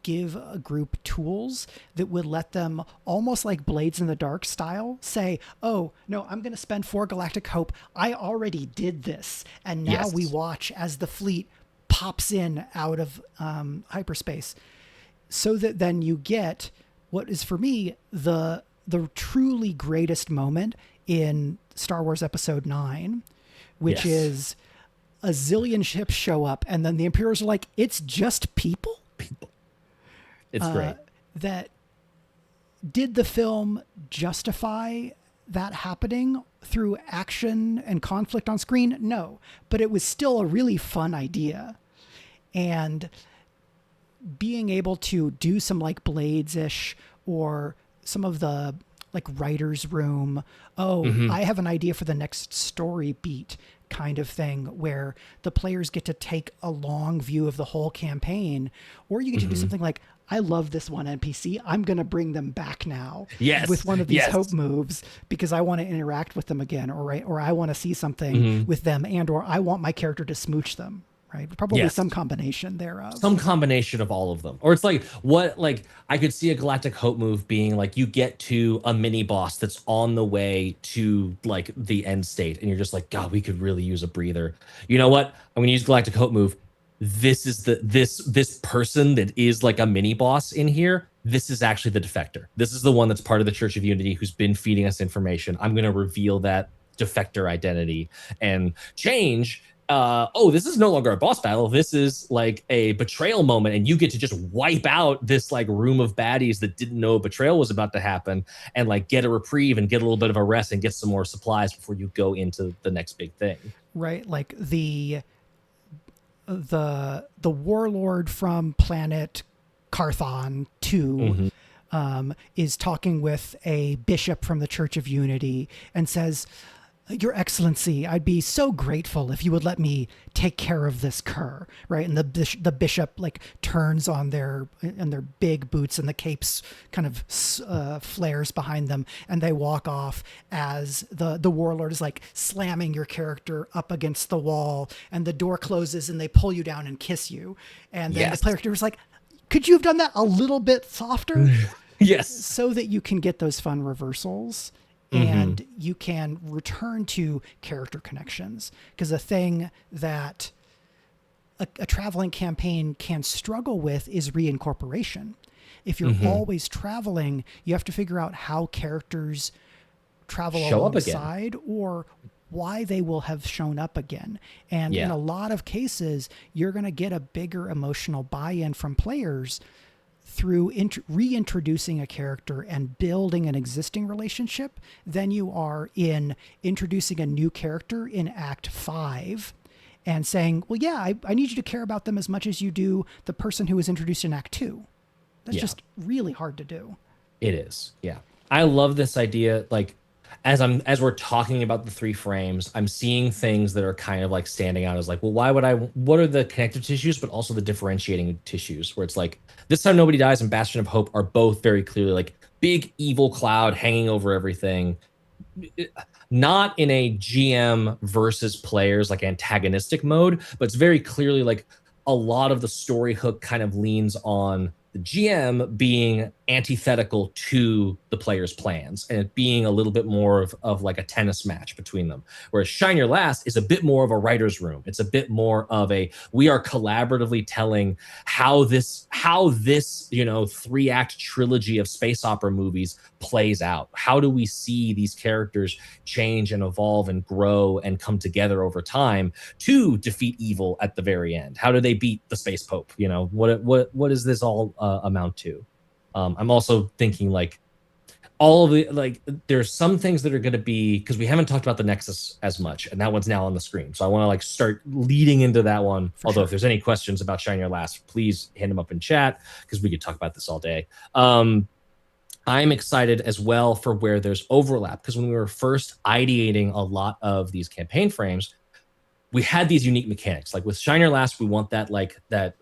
give a group tools that would let them, almost like Blades in the Dark style, say, oh no, I'm going to spend 4 galactic hope, I already did this, and now Yes. we watch as the fleet pops in out of hyperspace, so that then you get what is, for me, the truly greatest moment in Star Wars Episode 9, which Yes. is a zillion ships show up, and then the Imperials are like, it's just people? People. It's great. That did the film justify that happening through action and conflict on screen? No, but it was still a really fun idea. And being able to do some like Blades-ish or some of the like writer's room, I have an idea for the next story beat kind of thing, where the players get to take a long view of the whole campaign, or you get to do something like, I love this one NPC, I'm going to bring them back now with one of these hope moves because I want to interact with them again, or I want to see something with them, and or I want my character to smooch them. Right? Probably some combination thereof. Some combination of all of them. Or it's like, I could see a Galactic Hope move being like, you get to a mini boss that's on the way to like the end state, and you're just like, God, we could really use a breather. You know what? I'm gonna use Galactic Hope move. This is this person that is like a mini boss in here. This is actually the defector. This is the one that's part of the Church of Unity who's been feeding us information. I'm gonna reveal that defector identity and change. This is no longer a boss battle. This is like a betrayal moment, and you get to just wipe out this like room of baddies that didn't know a betrayal was about to happen, and like get a reprieve and get a little bit of a rest and get some more supplies before you go into the next big thing. Right, like the warlord from planet Carthon 2 is talking with a bishop from the Church of Unity and says, Your Excellency, I'd be so grateful if you would let me take care of this cur, right? And the bishop like turns on their big boots, and the capes kind of flares behind them, and they walk off as the warlord is like slamming your character up against the wall, and the door closes, and they pull you down and kiss you, and then the player character is like, could you have done that a little bit softer? Yes, so that you can get those fun reversals. And you can return to character connections, because a thing that a traveling campaign can struggle with is reincorporation. If you're always traveling, you have to figure out how characters travel alongside or why they will have shown up again. And in a lot of cases, you're going to get a bigger emotional buy-in from players through reintroducing a character and building an existing relationship than you are in introducing a new character in Act 5 and saying, well, yeah, I need you to care about them as much as you do the person who was introduced in Act 2. That's just really hard to do. It is. Yeah. I love this idea. Like, as we're talking about the three frames, I'm seeing things that are kind of like standing out as like, well, what are the connective tissues, but also the differentiating tissues, where it's like, This Time Nobody Dies and Bastion of Hope are both very clearly like big evil cloud hanging over everything. Not in a GM versus players like antagonistic mode, but it's very clearly like a lot of the story hook kind of leans on the GM being antithetical to the player's plans, and it being a little bit more of like a tennis match between them. Whereas Shine Your Last is a bit more of a writer's room. It's a bit more of a, we are collaboratively telling how this 3-act trilogy of space opera movies plays out. How do we see these characters change and evolve and grow and come together over time to defeat evil at the very end? How do they beat the space pope? What does this all amount to? I'm also thinking like all of the, like, there's some things that are going to be, because we haven't talked about the Nexus as much, and that one's now on the screen. So I want to like start leading into that one. Although if there's any questions about Shine Your Last, please hand them up in chat, because we could talk about this all day. I'm excited as well for where there's overlap, because when we were first ideating a lot of these campaign frames, we had these unique mechanics. Like with Shine Your Last, we want that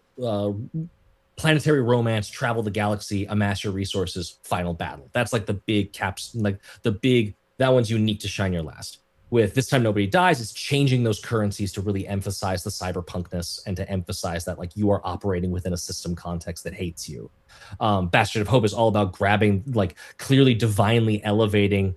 planetary romance, travel the galaxy, amass your resources, final battle. That's like the big caps, like that one's unique to Shine Your Last. With This Time Nobody Dies, it's changing those currencies to really emphasize the cyberpunkness and to emphasize that like you are operating within a system context that hates you. Bastion of Hope is all about grabbing, like clearly divinely elevating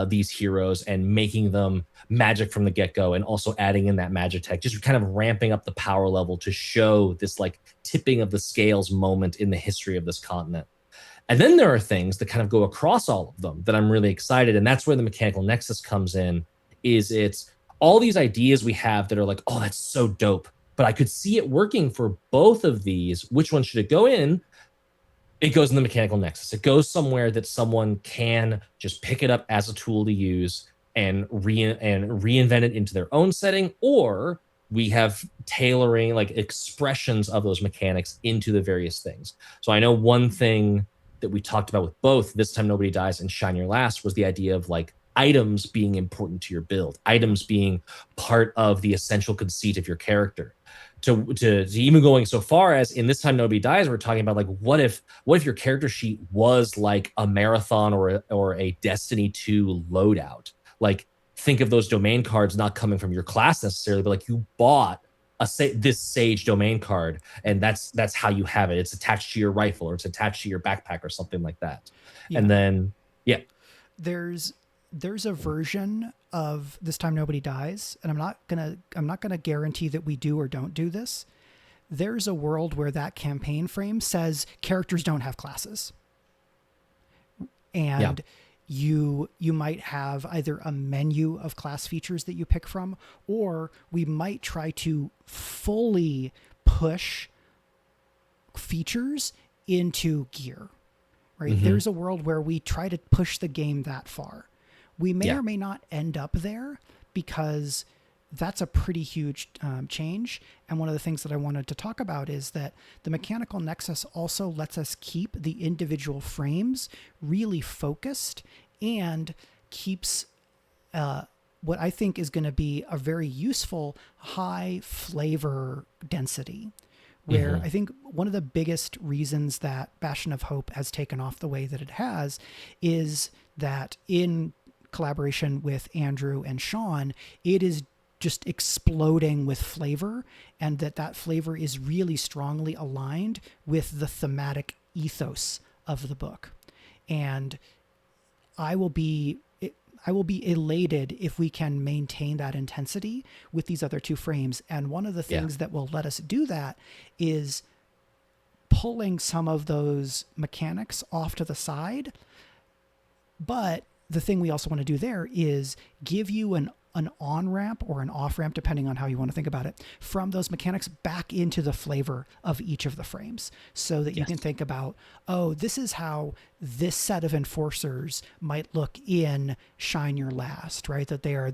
these heroes and making them magic from the get-go, and also adding in that magitech, just kind of ramping up the power level to show this like tipping of the scales moment in the history of this continent. And then there are things that kind of go across all of them that I'm really excited, and that's where the Mechanical Nexus comes in. Is it's all these ideas we have that are like, oh, that's so dope, but I could see it working for both of these. Which one should it go in? It goes in the Mechanical Nexus. It goes somewhere that someone can just pick it up as a tool to use and reinvent it into their own setting, or we have tailoring, like expressions of those mechanics into the various things. So I know one thing that we talked about with both This Time Nobody Dies and Shine Your Last was the idea of like items being important to your build, items being part of the essential conceit of your character. To even going so far as in This Time Nobody Dies, we're talking about like what if your character sheet was like a marathon or a Destiny 2 loadout? Like think of those domain cards not coming from your class necessarily, but like you bought this Sage domain card, and that's how you have it. It's attached to your rifle, or it's attached to your backpack, or something like that. Yeah. And then yeah, There's a version of This Time Nobody Dies, and I'm not gonna guarantee that we do or don't do this. There's a world where that campaign frame says characters don't have classes, and you might have either a menu of class features that you pick from, or we might try to fully push features into gear, right? There's a world where we try to push the game that far. We may or may not end up there, because that's a pretty huge change. And one of the things that I wanted to talk about is that the Mechanical Nexus also lets us keep the individual frames really focused, and keeps what I think is going to be a very useful high flavor density. Where I think one of the biggest reasons that Bastion of Hope has taken off the way that it has is that in collaboration with Andrew and Sean, it is just exploding with flavor, and that flavor is really strongly aligned with the thematic ethos of the book. And I will be elated if we can maintain that intensity with these other two frames. And one of the things that will let us do that is pulling some of those mechanics off to the side. But the thing we also want to do there is give you an on-ramp or an off-ramp, depending on how you want to think about it, from those mechanics back into the flavor of each of the frames, so that you can think about, oh, this is how this set of enforcers might look in Shine Your Last, right? That they're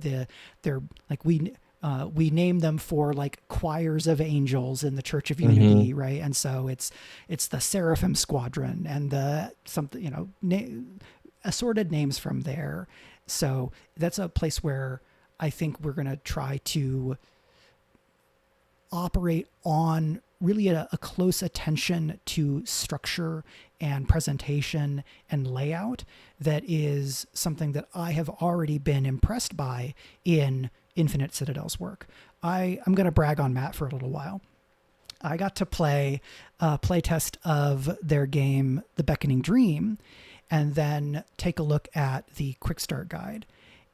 like, we name them for like choirs of angels in the Church of Unity, right? And so it's the Seraphim Squadron and the something, assorted names from there. So that's a place where I think we're going to try to operate on really a close attention to structure and presentation and layout. That is something that I have already been impressed by in Infinite Citadel's work. I'm going to brag on Matt for a little while. I got to play a playtest of their game, The Beckoning Dream, and then take a look at the quick start guide.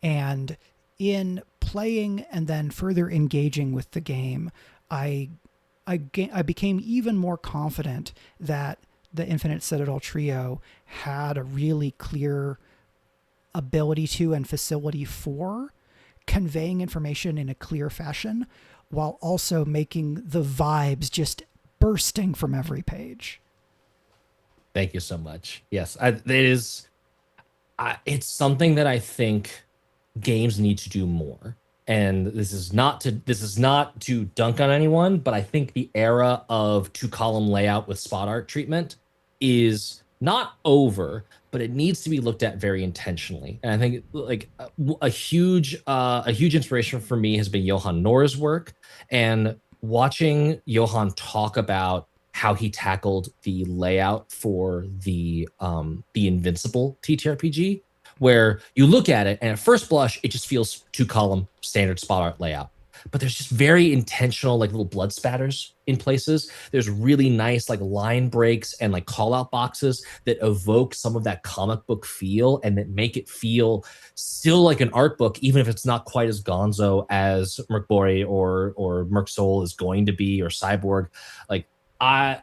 And in playing and then further engaging with the game, I became even more confident that the Infinite Citadel trio had a really clear ability to and facility for conveying information in a clear fashion, while also making the vibes just bursting from every page. Thank you so much. Yes, it's something that I think games need to do more. And this is not to dunk on anyone, but I think the era of 2-column layout with spot art treatment is not over, but it needs to be looked at very intentionally. And I think like a huge inspiration for me has been Johan Nor's work, and watching Johan talk about how he tackled the layout for the Invincible TTRPG, where you look at it and at first blush it just feels 2-column standard spot art layout, but there's just very intentional like little blood spatters in places. There's really nice like line breaks and like call out boxes that evoke some of that comic book feel and that make it feel still like an art book, even if it's not quite as gonzo as Merkbori or Merc Soul is going to be, or Cyborg. Like I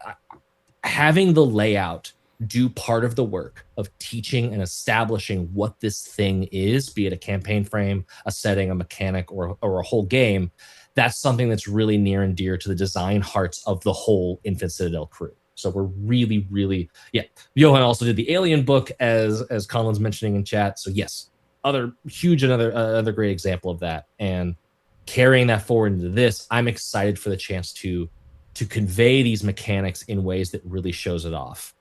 having the layout do part of the work of teaching and establishing what this thing is, be it a campaign frame, a setting, a mechanic, or a whole game, that's something that's really near and dear to the design hearts of the whole Infinite Citadel crew. So we're really, really, yeah. Johan also did the Alien book, as Colin's mentioning in chat. So yes, another great example of that. And carrying that forward into this, I'm excited for the chance to convey these mechanics in ways that really shows it off.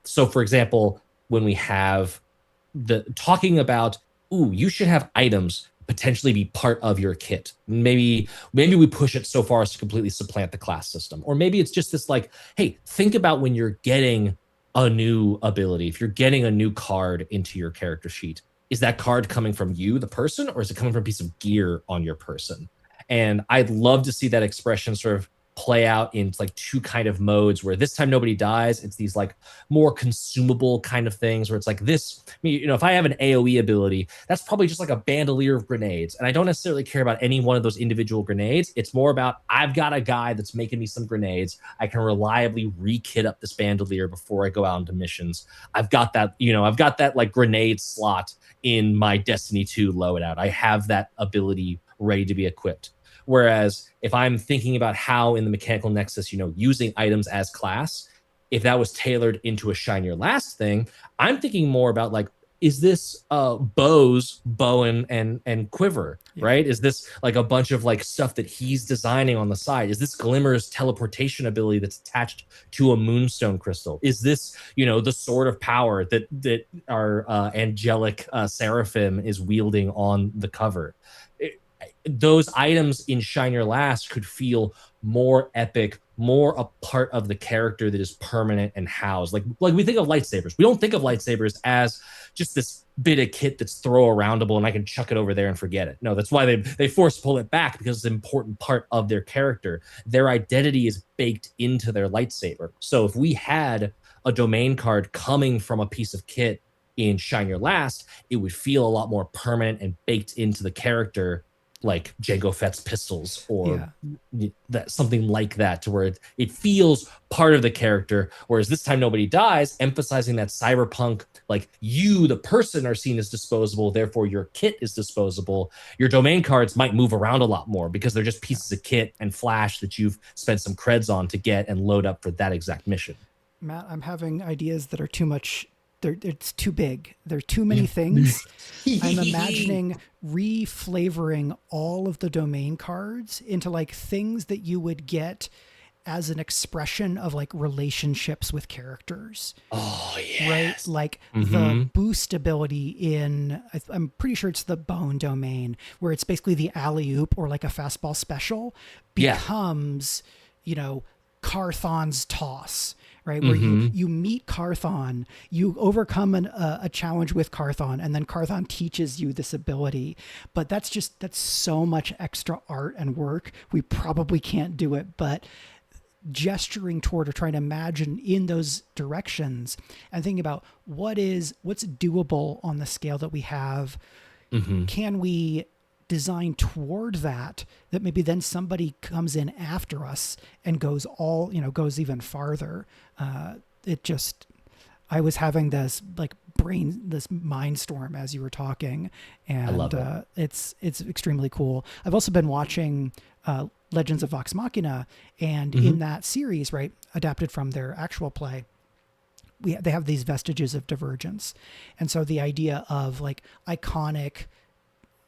So for example, when we have the talking about, ooh, you should have items potentially be part of your kit. Maybe we push it so far as to completely supplant the class system. Or maybe it's just this like, hey, think about when you're getting a new ability, if you're getting a new card into your character sheet, is that card coming from you, the person, or is it coming from a piece of gear on your person? And I'd love to see that expression sort of play out in like two kind of modes where this time nobody dies. It's these like more consumable kind of things where it's like this, if I have an AoE ability, that's probably just like a bandolier of grenades. And I don't necessarily care about any one of those individual grenades. It's more about I've got a guy that's making me some grenades. I can reliably re-kit up this bandolier before I go out into missions. I've got that like grenade slot in my Destiny 2 loadout. I have that ability ready to be equipped. Whereas if I'm thinking about how in the Mechanical Nexus, using items as class, if that was tailored into a Shine Your Last thing, I'm thinking more about like, is this Bo's bow and quiver, right? Is this like a bunch of like stuff that he's designing on the side? Is this Glimmer's teleportation ability that's attached to a moonstone crystal? Is this, the sword of power that our angelic seraphim is wielding on the cover? Those items in Shine Your Last could feel more epic, more a part of the character that is permanent and housed. Like we think of lightsabers. We don't think of lightsabers as just this bit of kit that's throw aroundable and I can chuck it over there and forget it. No, that's why they force pull it back, because it's an important part of their character. Their identity is baked into their lightsaber. So if we had a domain card coming from a piece of kit in Shine Your Last, it would feel a lot more permanent and baked into the character, like Jango Fett's pistols or that something like that, to where it feels part of the character. Whereas this time nobody dies, emphasizing that cyberpunk, like you, the person, are seen as disposable, therefore your kit is disposable. Your domain cards might move around a lot more because they're just pieces of kit and flash that you've spent some creds on to get and load up for that exact mission. Matt, I'm having ideas that are too much. It's too big. There are too many things. I'm imagining reflavoring all of the domain cards into like things that you would get as an expression of like relationships with characters. Oh, yes. Right? Like the boost ability in, I'm pretty sure it's the bone domain, where it's basically the alley-oop or like a fastball special becomes, Carthon's toss. Right, where you meet Carthon, you overcome a challenge with Carthon, and then Carthon teaches you this ability. But that's so much extra art and work. We probably can't do it, but gesturing toward or trying to imagine in those directions and thinking about what's doable on the scale that we have. Can we design toward that maybe then somebody comes in after us and goes even farther. I was having this like this mind storm as you were talking, and I love it. It's extremely cool. I've also been watching Legends of Vox Machina, and in that series, right, adapted from their actual play, they have these vestiges of divergence. And so the idea of like iconic,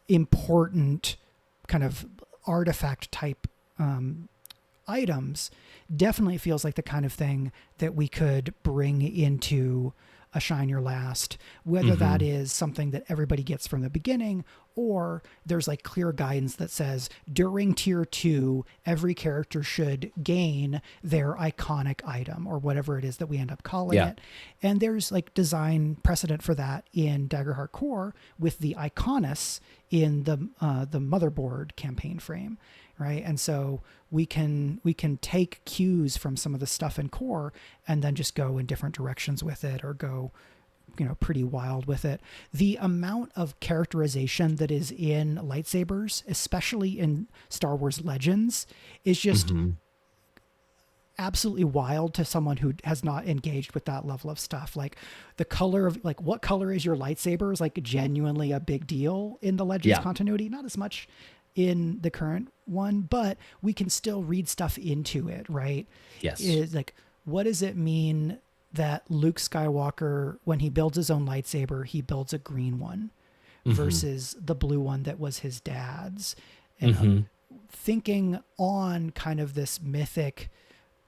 important kind of artifact type items definitely feels like the kind of thing that we could bring into a Shine Your Last, whether that is something that everybody gets from the beginning, or there's like clear guidance that says during tier 2, every character should gain their iconic item or whatever it is that we end up calling it. And there's like design precedent for that in Daggerheart Core with the Iconis in the motherboard campaign frame. Right. And so we can take cues from some of the stuff in Core and then just go in different directions with it, or go, pretty wild with it. The amount of characterization that is in lightsabers, especially in Star Wars Legends, is just absolutely wild to someone who has not engaged with that level of stuff. Like the color of like what color is your lightsaber is like genuinely a big deal in the Legends Yeah. continuity. Not as much in the current one, but we can still read stuff into it, right? Yes. Is like, what does it mean that Luke Skywalker, when he builds his own lightsaber, he builds a green one Mm-hmm. versus the blue one that was his dad's? And Mm-hmm. thinking on kind of this mythic,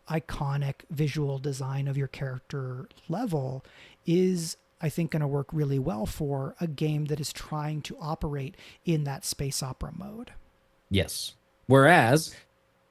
iconic visual design of your character level is, I think, going to work really well for a game that is trying to operate in that space opera mode. Yes. Whereas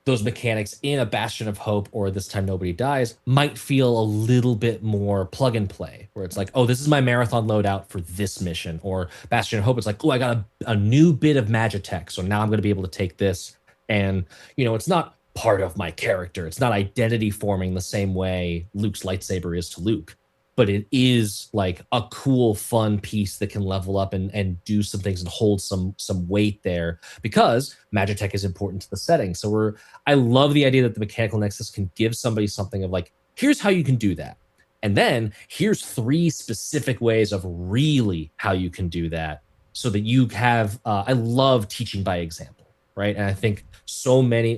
those mechanics in a Bastion of Hope or This Time Nobody Dies might feel a little bit more plug and play, where it's like, oh, this is my marathon loadout for this mission. Or Bastion of Hope, it's like, oh, I got a new bit of Magitech, so now I'm going to be able to take this. And, it's not part of my character. It's not identity forming the same way Luke's lightsaber is to Luke. But it is like a cool, fun piece that can level up and do some things and hold some weight there because Magitech is important to the setting. So I love the idea that the Mechanical Nexus can give somebody something of like, here's how you can do that. And then here's 3 specific ways of really how you can do that so that you have, I love teaching by example, right? And I think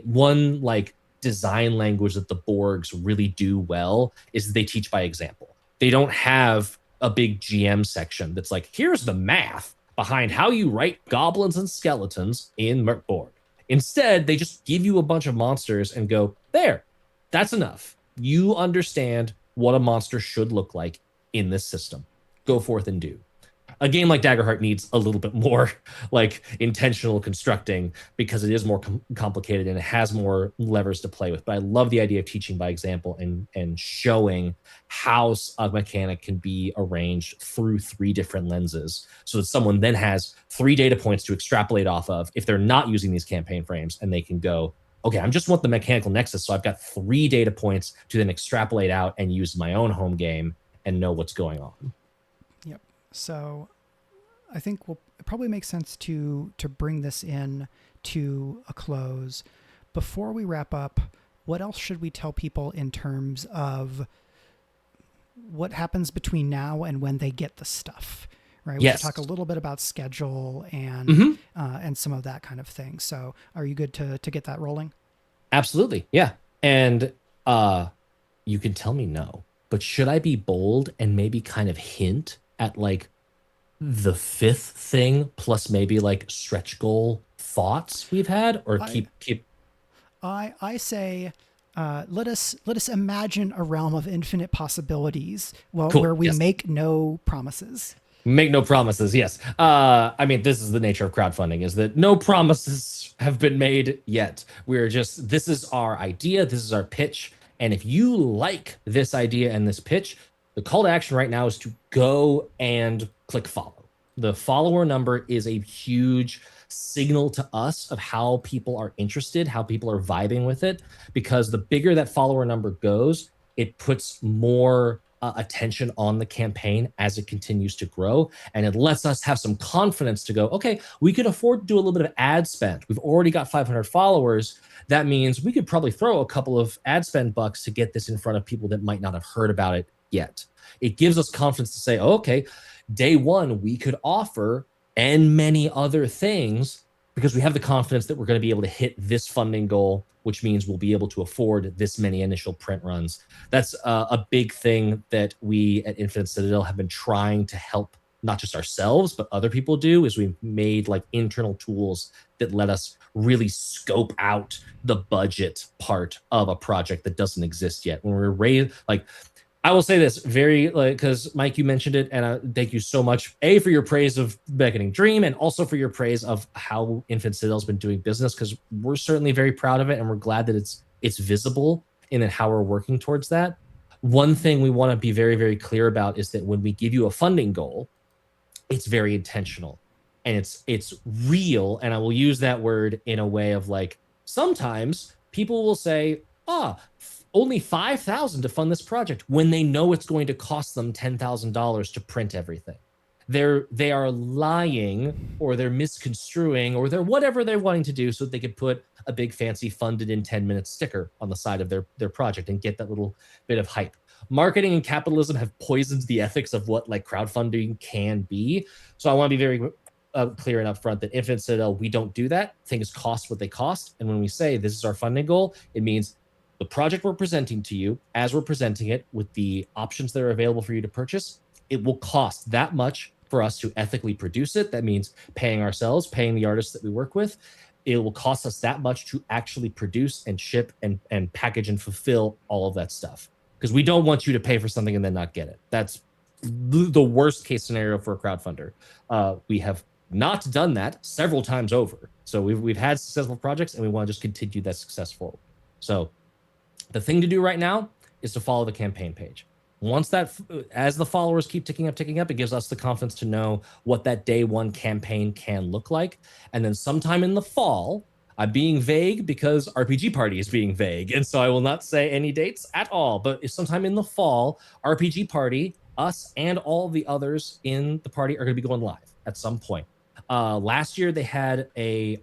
one like design language that the Borgs really do well is that they teach by example. They don't have a big GM section that's like, here's the math behind how you write goblins and skeletons in Merkborg. Instead, they just give you a bunch of monsters and go, there, that's enough. You understand what a monster should look like in this system. Go forth and do. A game like Daggerheart needs a little bit more like intentional constructing because it is more complicated and it has more levers to play with. But I love the idea of teaching by example and showing how a mechanic can be arranged through 3 different lenses so that someone then has 3 data points to extrapolate off of if they're not using these campaign frames, and they can go, okay, I just want the Mechanical Nexus, so I've got 3 data points to then extrapolate out and use my own home game and know what's going on. Yep. So I think it probably makes sense to bring this in to a close. Before we wrap up, what else should we tell people in terms of what happens between now and when they get the stuff? Right. We should talk a little bit about schedule and some of that kind of thing. So, are you good to get that rolling? Absolutely, yeah. And you can tell me no, but should I be bold and maybe kind of hint at like the 5th thing plus maybe like stretch goal thoughts we've had, or keep I say let us imagine a realm of infinite possibilities, well, cool. where we Yes. make no promises. Make no promises. Yes. I mean, this is the nature of crowdfunding, is that no promises have been made yet. We're just, this is our idea, this is our pitch. And if you like this idea and this pitch, the call to action right now is to go and click follow. The follower number is a huge signal to us of how people are interested, how people are vibing with it, because the bigger that follower number goes, it puts more attention on the campaign as it continues to grow. And it lets us have some confidence to go, okay, we can afford to do a little bit of ad spend. We've already got 500 followers. That means we could probably throw a couple of ad spend bucks to get this in front of people that might not have heard about it yet. It gives us confidence to say, oh, okay, day 1, we could offer and many other things because we have the confidence that we're going to be able to hit this funding goal, which means we'll be able to afford this many initial print runs. That's a big thing that we at Infinite Citadel have been trying to help not just ourselves, but other people do, is we've made like internal tools that let us really scope out the budget part of a project that doesn't exist yet. When we're like, I will say this very, like, because Mike, you mentioned it, and thank you so much, A, for your praise of Beckoning Dream, and also for your praise of how Infinite Citadel's been doing business, because we're certainly very proud of it, and we're glad that it's visible in how we're working towards that. One thing we want to be very, very clear about is that when we give you a funding goal, it's very intentional and it's real. And I will use that word in a way of like, sometimes people will say, only 5,000 to fund this project, when they know it's going to cost them $10,000 to print everything. they are lying, or they're misconstruing, or they're whatever they're wanting to do so that they could put a big fancy funded in 10 minutes sticker on the side of their project and get that little bit of hype. Marketing and capitalism have poisoned the ethics of what like crowdfunding can be. So I want to be very clear and upfront that Infinite Citadel, we don't do that. Things cost what they cost. And when we say this is our funding goal, it means the project we're presenting to you, as we're presenting it with the options that are available for you to purchase, it will cost that much for us to ethically produce it. That means paying ourselves, paying the artists that we work with. It will cost us that much to actually produce and ship and package and fulfill all of that stuff. Because we don't want you to pay for something and then not get it. That's the worst case scenario for a crowdfunder. We have not done that several times over. So we've had successful projects, and we want to just continue that success forward. So the thing to do right now is to follow the campaign page. Once that, as the followers keep ticking up, it gives us the confidence to know what that day one campaign can look like. And then sometime in the fall, I'm being vague because RPG Party is being vague. And so I will not say any dates at all. But if sometime in the fall, RPG Party, us and all the others in the party are going to be going live at some point. Last year they had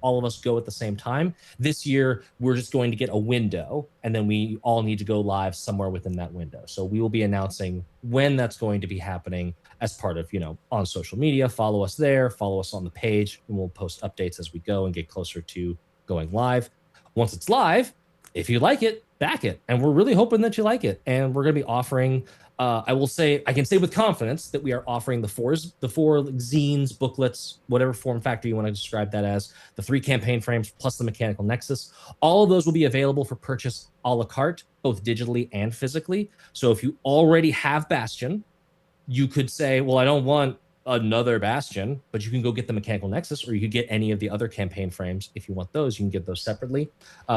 all of us go at the same time. This year we're just going to get a window, and then we all need to go live somewhere within that window. So we will be announcing when that's going to be happening as part of, on social media. Follow us there, follow us on the page, and we'll post updates as we go and get closer to going live. Once it's live, if you like it, back it. And we're really hoping that you like it. And we're going to be offering, I can say with confidence that we are offering the four zines, booklets, whatever form factor you want to describe that as, the 3 campaign frames plus the Mechanical Nexus. All of those will be available for purchase a la carte, both digitally and physically. So if you already have Bastion, you could say, well, I don't want another Bastion, but you can go get the Mechanical Nexus, or you could get any of the other campaign frames. If you want those, you can get those separately.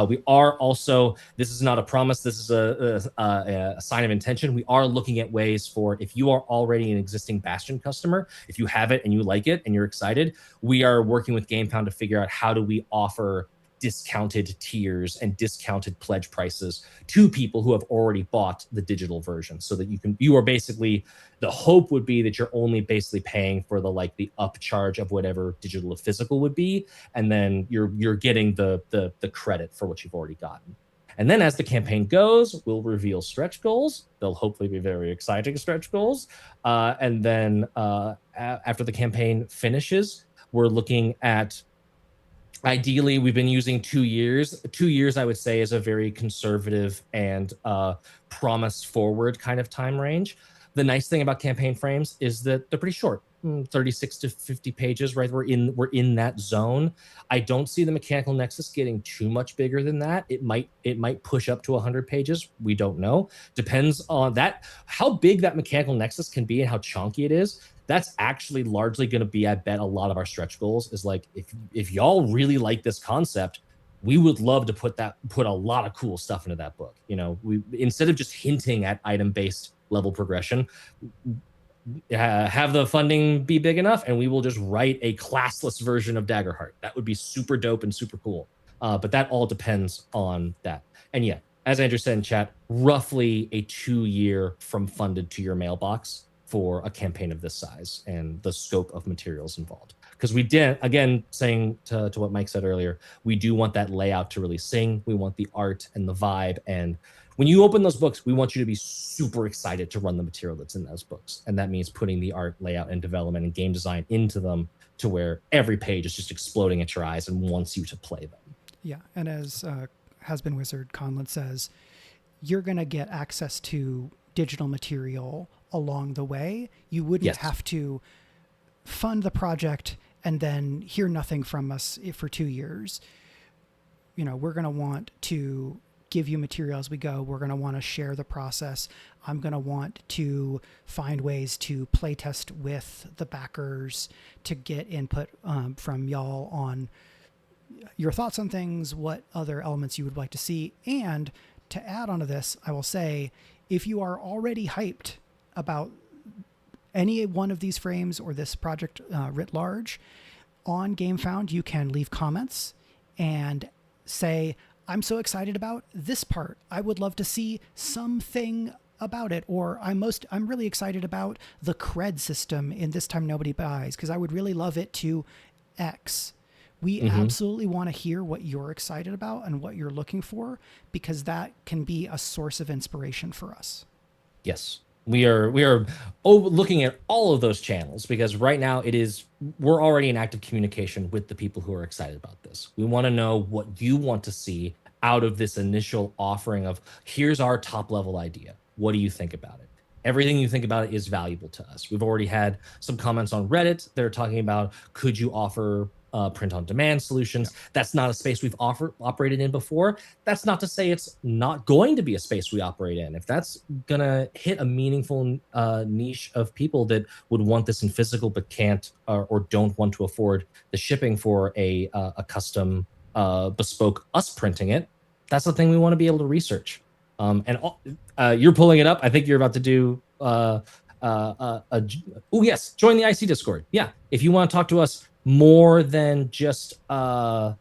We are also, this is not a promise, this is a sign of intention. We are looking at ways for, if you are already an existing Bastion customer, if you have it and you like it and you're excited, we are working with Gamefound to figure out how do we offer discounted tiers and discounted pledge prices to people who have already bought the digital version, so that you are basically, the hope would be that you're only basically paying for the upcharge of whatever digital to physical would be, and then you're getting the credit for what you've already gotten. And then as the campaign goes, we'll reveal stretch goals. They'll hopefully be very exciting stretch goals. And then after the campaign finishes, we're looking at, ideally, we've been using 2 years. 2 years, I would say, is a very conservative and promise forward kind of time range. The nice thing about campaign frames is that they're pretty short, 36 to 50 pages, right? We're in that zone. I don't see the Mechanical Nexus getting too much bigger than that. It might push up to 100 pages. We don't know. Depends on that, how big that Mechanical Nexus can be and how chunky it is. That's actually largely going to be, I bet, a lot of our stretch goals is like, if y'all really like this concept, we would love to put a lot of cool stuff into that book. We, instead of just hinting at item-based level progression, have the funding be big enough, and we will just write a classless version of Daggerheart. That would be super dope and super cool. But that all depends on that. And yeah, as Andrew said in chat, roughly a 2-year from funded to your mailbox for a campaign of this size and the scope of materials involved. Because we did, again, saying to what Mike said earlier, we do want that layout to really sing. We want the art and the vibe. And when you open those books, we want you to be super excited to run the material that's in those books. And that means putting the art, layout, and development and game design into them to where every page is just exploding at your eyes and wants you to play them. Yeah, and as Has-Been Wizard Conlon says, you're going to get access to digital material along the way. You wouldn't have to fund the project and then hear nothing from us for 2 years. We're going to want to give you material as we go. We're going to want to share the process. I'm going to want to find ways to play test with the backers to get input from y'all on your thoughts on things, what other elements you would like to see. And to add onto this, I will say, if you are already hyped about any one of these frames or this project writ large, on Gamefound, you can leave comments and say, I'm so excited about this part. I would love to see something about it, or I'm really excited about the cred system in This Time Nobody Buys because I would really love it to X. We absolutely want to hear what you're excited about and what you're looking for, because that can be a source of inspiration for us. Yes. We are looking at all of those channels, because right now we're already in active communication with the people who are excited about this. We want to know what you want to see out of this initial offering of, here's our top level idea. What do you think about it? Everything you think about it is valuable to us. We've already had some comments on Reddit. They're talking about, could you offer print on demand solutions? Yeah. That's not a space we've operated in before. That's not to say it's not going to be a space we operate in. If that's going to hit a meaningful niche of people that would want this in physical but can't or don't want to afford the shipping for a custom bespoke us printing it, that's the thing we want to be able to research. You're pulling it up. I think you're about to do oh yes, join the IC Discord. Yeah, if you want to talk to us more than just like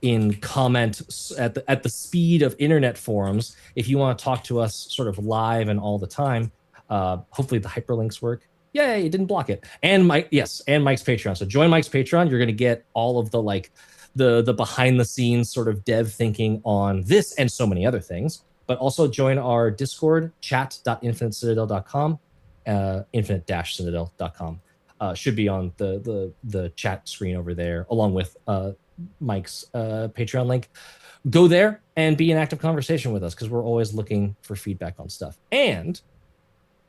in comment at the speed of internet forums, if you want to talk to us sort of live and all the time, hopefully the hyperlinks work. Yay, it didn't block it. And Mike's Patreon. So join Mike's Patreon. You're going to get all of the like the behind the scenes sort of dev thinking on this and so many other things. But also join our Discord, chat.infinitecitadel.com, infinite-citadel.com. Should be on the chat screen over there, along with Mike's Patreon link. Go there and be in active conversation with us, because we're always looking for feedback on stuff. And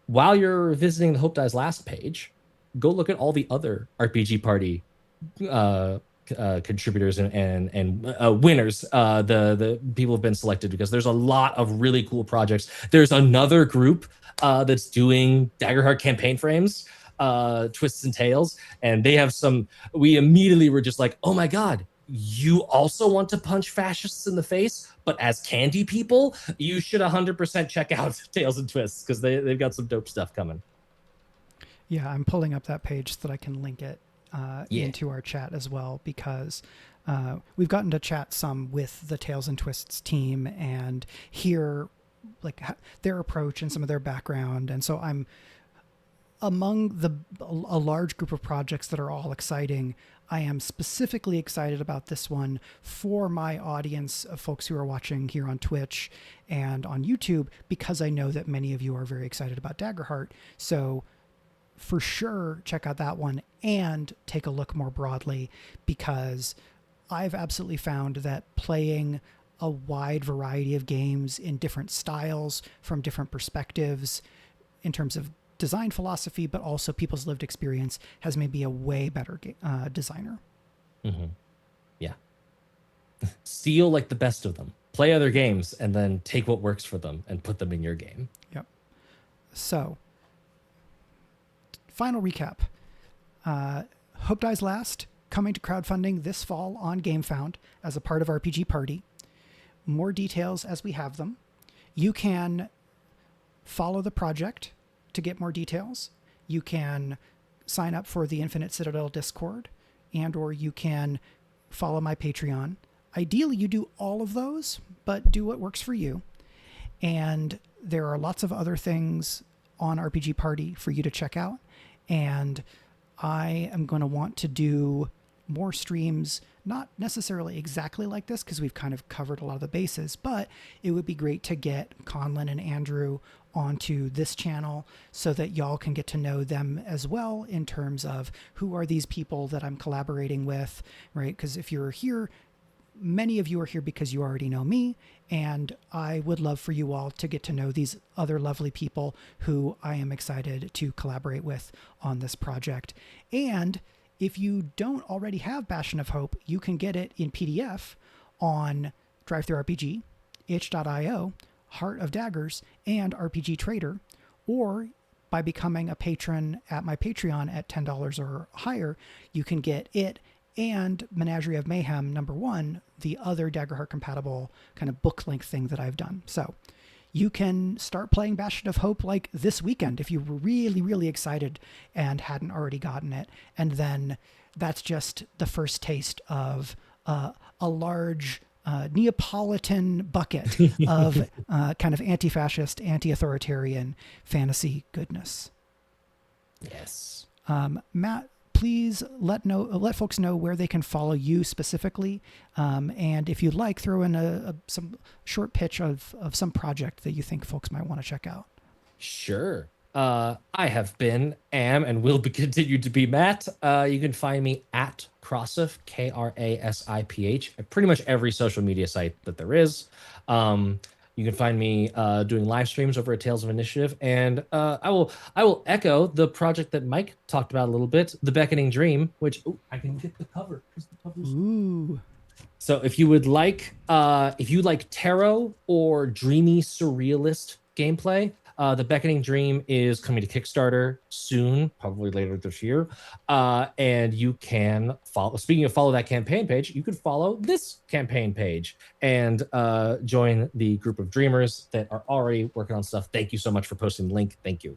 while you're visiting the Hope Dies Last page, go look at all the other RPG Party contributors and winners, the people have been selected, because there's a lot of really cool projects. There's another group that's doing Daggerheart campaign frames, Twists and Tales, and they have some. We immediately were just like, oh my god, you also want to punch fascists in the face, but as candy people? You should 100% check out Tales and Twists, because they've got some dope stuff coming. Yeah, I'm pulling up that page so that I can link it into our chat as well, because we've gotten to chat some with the Tales and Twists team and hear like their approach and some of their background. And so I'm among a large group of projects that are all exciting. I am specifically excited about this one for my audience of folks who are watching here on Twitch and on YouTube, because I know that many of you are very excited about Daggerheart. So for sure, check out that one and take a look more broadly, because I've absolutely found that playing a wide variety of games in different styles from different perspectives in terms of design philosophy, but also people's lived experience, has made me a way better designer. Mm-hmm. Yeah. Steal like the best of them. Play other games and then take what works for them and put them in your game. Yep. So, final recap. Hope Dies Last, coming to crowdfunding this fall on Gamefound as a part of RPG Party. More details as we have them. You can follow the project to get more details. You can sign up for the Infinite Citadel Discord, and or you can follow my Patreon. Ideally, you do all of those, but do what works for you. And there are lots of other things on RPG Party for you to check out. And I am going to want to do more streams, not necessarily exactly like this, because we've kind of covered a lot of the bases, but it would be great to get Conlon and Andrew onto this channel so that y'all can get to know them as well, in terms of who are these people that I'm collaborating with, right? Because if you're here, many of you are here because you already know me, and I would love for you all to get to know these other lovely people who I am excited to collaborate with on this project. And if you don't already have Bastion of Hope, you can get it in PDF on DriveThruRPG, itch.io, Heart of Daggers, and RPG Trader, or by becoming a patron at my Patreon at $10 or higher, you can get it and Menagerie of Mayhem #1, the other Daggerheart-compatible kind of book-length thing that I've done. So you can start playing Bastion of Hope like this weekend if you were really, really excited and hadn't already gotten it. And then that's just the first taste of a large Neapolitan bucket of kind of anti-fascist, anti-authoritarian fantasy goodness. Yes. Matt, please let folks know where they can follow you specifically, and if you'd like, throw in some short pitch of some project that you think folks might want to check out. Sure. I have been, am, and will be continued to be Matt. You can find me at Krasiph, Krasiph, at pretty much every social media site that there is. You can find me doing live streams over at Tales of Initiative, and I will echo the project that Mike talked about a little bit, The Beckoning Dream, which I can get the cover because the cover's. Ooh. So if you would like, if you like tarot or dreamy surrealist gameplay, The Beckoning Dream is coming to Kickstarter soon, probably later this year. And you can follow, speaking of follow that campaign page, you could follow this campaign page and join the group of dreamers that are already working on stuff. Thank you so much for posting the link. Thank you.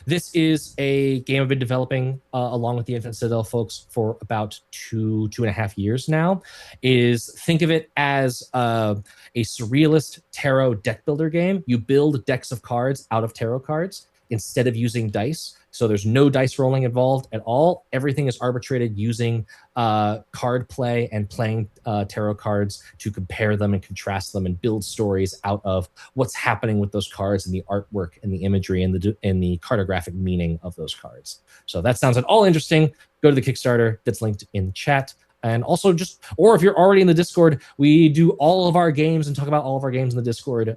This is a game I've been developing along with the Infinite Citadel folks for about two and a half years now. Think of it as a surrealist tarot deck builder game. You build decks of cards out of tarot cards instead of using dice. So there's no dice rolling involved at all. Everything is arbitrated using card play and playing tarot cards to compare them and contrast them and build stories out of what's happening with those cards and the artwork and the imagery and the cartographic meaning of those cards. So that sounds at all interesting. Go to the Kickstarter that's linked in the chat. And also or if you're already in the Discord, we do all of our games and talk about all of our games in the Discord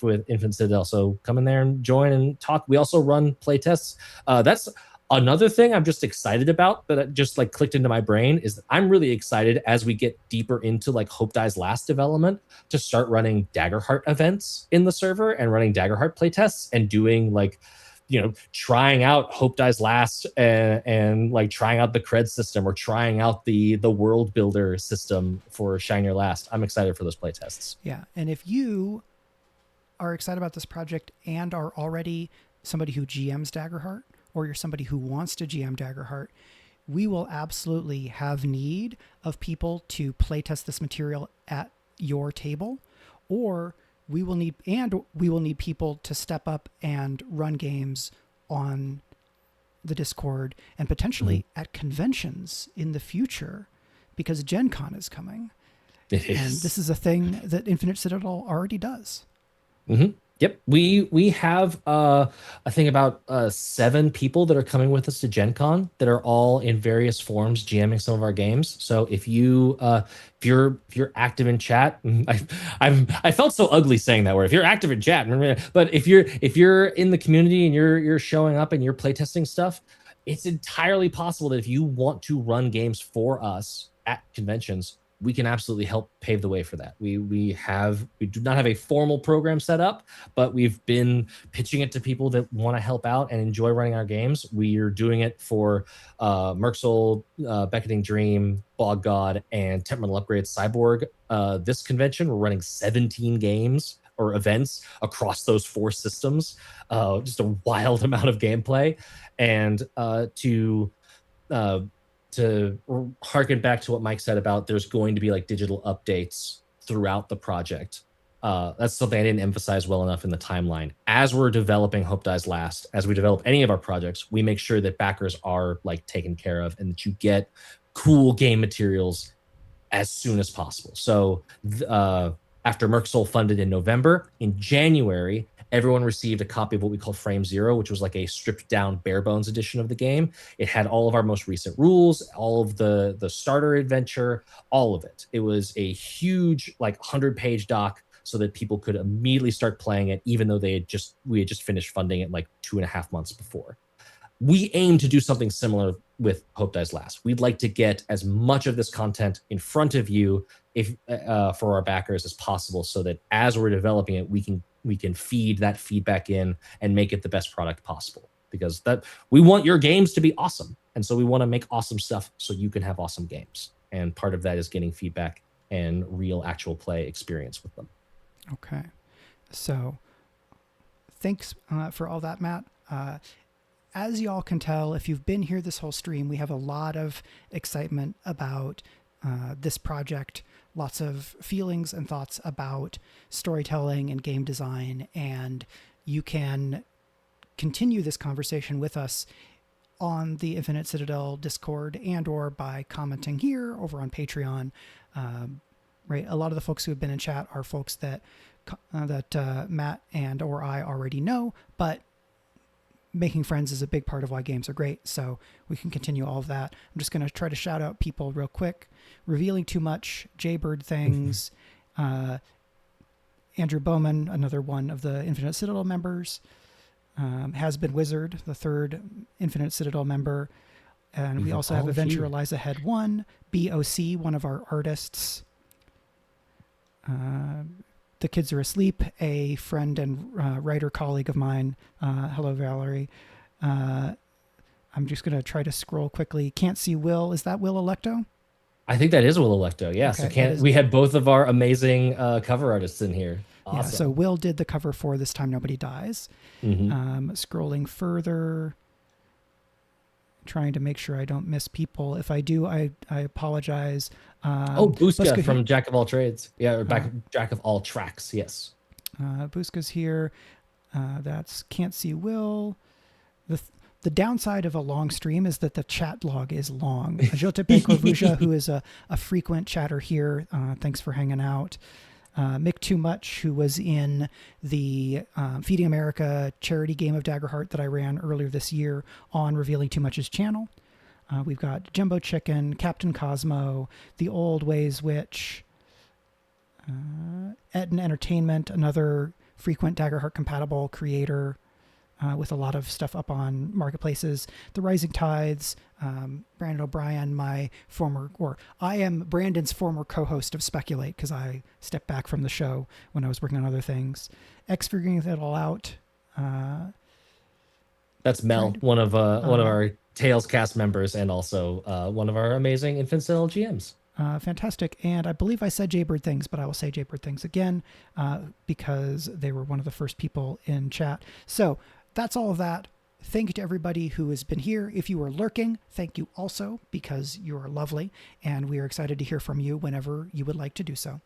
with Infinite Citadel. So come in there and join and talk. We also run playtests. That's another thing I'm just excited about that just like clicked into my brain is that I'm really excited as we get deeper into like Hope Dies Last development to start running Daggerheart events in the server and running Daggerheart playtests and doing like, trying out Hope Dies Last and like trying out the cred system or trying out the world builder system for Shine Your Last. I'm excited for those playtests. Yeah, and if you are excited about this project and are already somebody who GMs Daggerheart, or you're somebody who wants to GM Daggerheart, we will absolutely have need of people to playtest this material at your table, or we will need people to step up and run games on the Discord and potentially at conventions in the future, because Gen Con is coming. It is. And this is a thing that Infinite Citadel already does. Mm-hmm. Yep, we have I think about 7 people that are coming with us to Gen Con that are all in various forms GMing some of our games. So if you're active in chat, I felt so ugly saying that word. If you're active in chat, but if you're in the community and you're showing up and you're playtesting stuff, it's entirely possible that if you want to run games for us at conventions, we can absolutely help pave the way for that. We do not have a formal program set up, but we've been pitching it to people that want to help out and enjoy running our games. We are doing it for Merxel, Beckoning Dream, Bog God, and Temperamental Upgrade Cyborg. This convention, we're running 17 games or events across those 4 systems. Just a wild amount of gameplay. And to harken back to what Mike said about there's going to be like digital updates throughout the project. That's something I didn't emphasize well enough in the timeline. As we're developing Hope Dies Last, as we develop any of our projects, we make sure that backers are like taken care of and that you get cool game materials as soon as possible. So after Merxel funded in November, in January, everyone received a copy of what we call Frame Zero, which was like a stripped down bare bones edition of the game. It had all of our most recent rules, all of the starter adventure, all of it. It was a huge like 100-page doc so that people could immediately start playing it, even though we had just finished funding it like 2.5 months before. We aim to do something similar with Hope Dies Last. We'd like to get as much of this content in front of you for our backers as possible, so that as we're developing it, we can feed that feedback in and make it the best product possible. Because that we want your games to be awesome, and so we want to make awesome stuff so you can have awesome games. And part of that is getting feedback and real actual play experience with them. Okay, so thanks for all that, Matt. As y'all can tell, if you've been here this whole stream, we have a lot of excitement about this project. lots of feelings and thoughts about storytelling and game design, and you can continue this conversation with us on the Infinite Citadel Discord and or by commenting here over on Patreon. Right, a lot of the folks who have been in chat are folks that Matt and or I already know, but making friends is a big part of why games are great, so we can continue all of that. I'm just going to try to shout out people real quick. Revealing Too Much, Jaybird Things, Andrew Bowman, another one of the Infinite Citadel members, Has Been Wizard, the third Infinite Citadel member, and we also have Adventure Eliza Head 1, BOC, one of our artists, The Kids Are Asleep, a friend and writer colleague of mine. Hello, Valerie. I'm just going to try to scroll quickly. Can't see Will. Is that Will Electo? I think that is Will Electo. Yeah. Okay, So we had both of our amazing cover artists in here. Awesome. Yeah, so Will did the cover for This Time Nobody Dies. Scrolling further, trying to make sure I don't miss people. If I do, I apologize. Buska from Jack of All Trades. Yeah, or Jack of All Tracks. Yes. Buska's here. That's Can't See Will. The downside of a long stream is that the chat log is long. Ajotepe Korvuja, who is a frequent chatter here, thanks for hanging out. Mick Too Much, who was in the Feeding America charity game of Daggerheart that I ran earlier this year on Revealing Too Much's channel. We've got Jumbo Chicken, Captain Cosmo, The Old Ways Witch, Etten Entertainment, another frequent Daggerheart-compatible creator with a lot of stuff up on marketplaces. The Rising Tides, Brandon O'Brien, I am Brandon's former co-host of Speculate because I stepped back from the show when I was working on other things. X Figuring It All Out. That's Mel, one of our Tales cast members and also one of our amazing Infinite Citadel GMs. Fantastic. And I believe I said Jaybird Things, but I will say Jaybird Things again because they were one of the first people in chat. So that's all of that. Thank you to everybody who has been here. If you are lurking, thank you also because you are lovely and we are excited to hear from you whenever you would like to do so.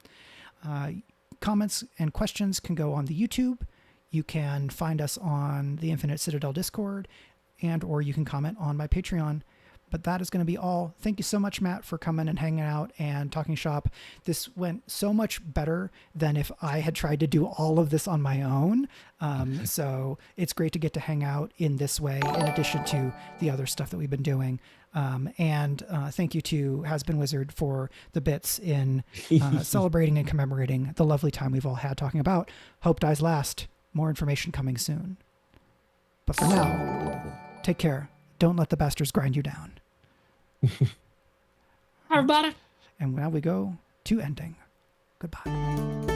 Comments and questions can go on the YouTube. You can find us on the Infinite Citadel Discord and or you can comment on my Patreon. But that is going to be all. Thank you so much, Matt, for coming and hanging out and talking shop. This went so much better than if I had tried to do all of this on my own. So it's great to get to hang out in this way, in addition to the other stuff that we've been doing. And thank you to Has Been Wizard for the bits in celebrating and commemorating the lovely time we've all had talking about Hope Dies Last. More information coming soon. But for now, take care. Don't let the bastards grind you down. Everybody. And now we go to ending. Goodbye.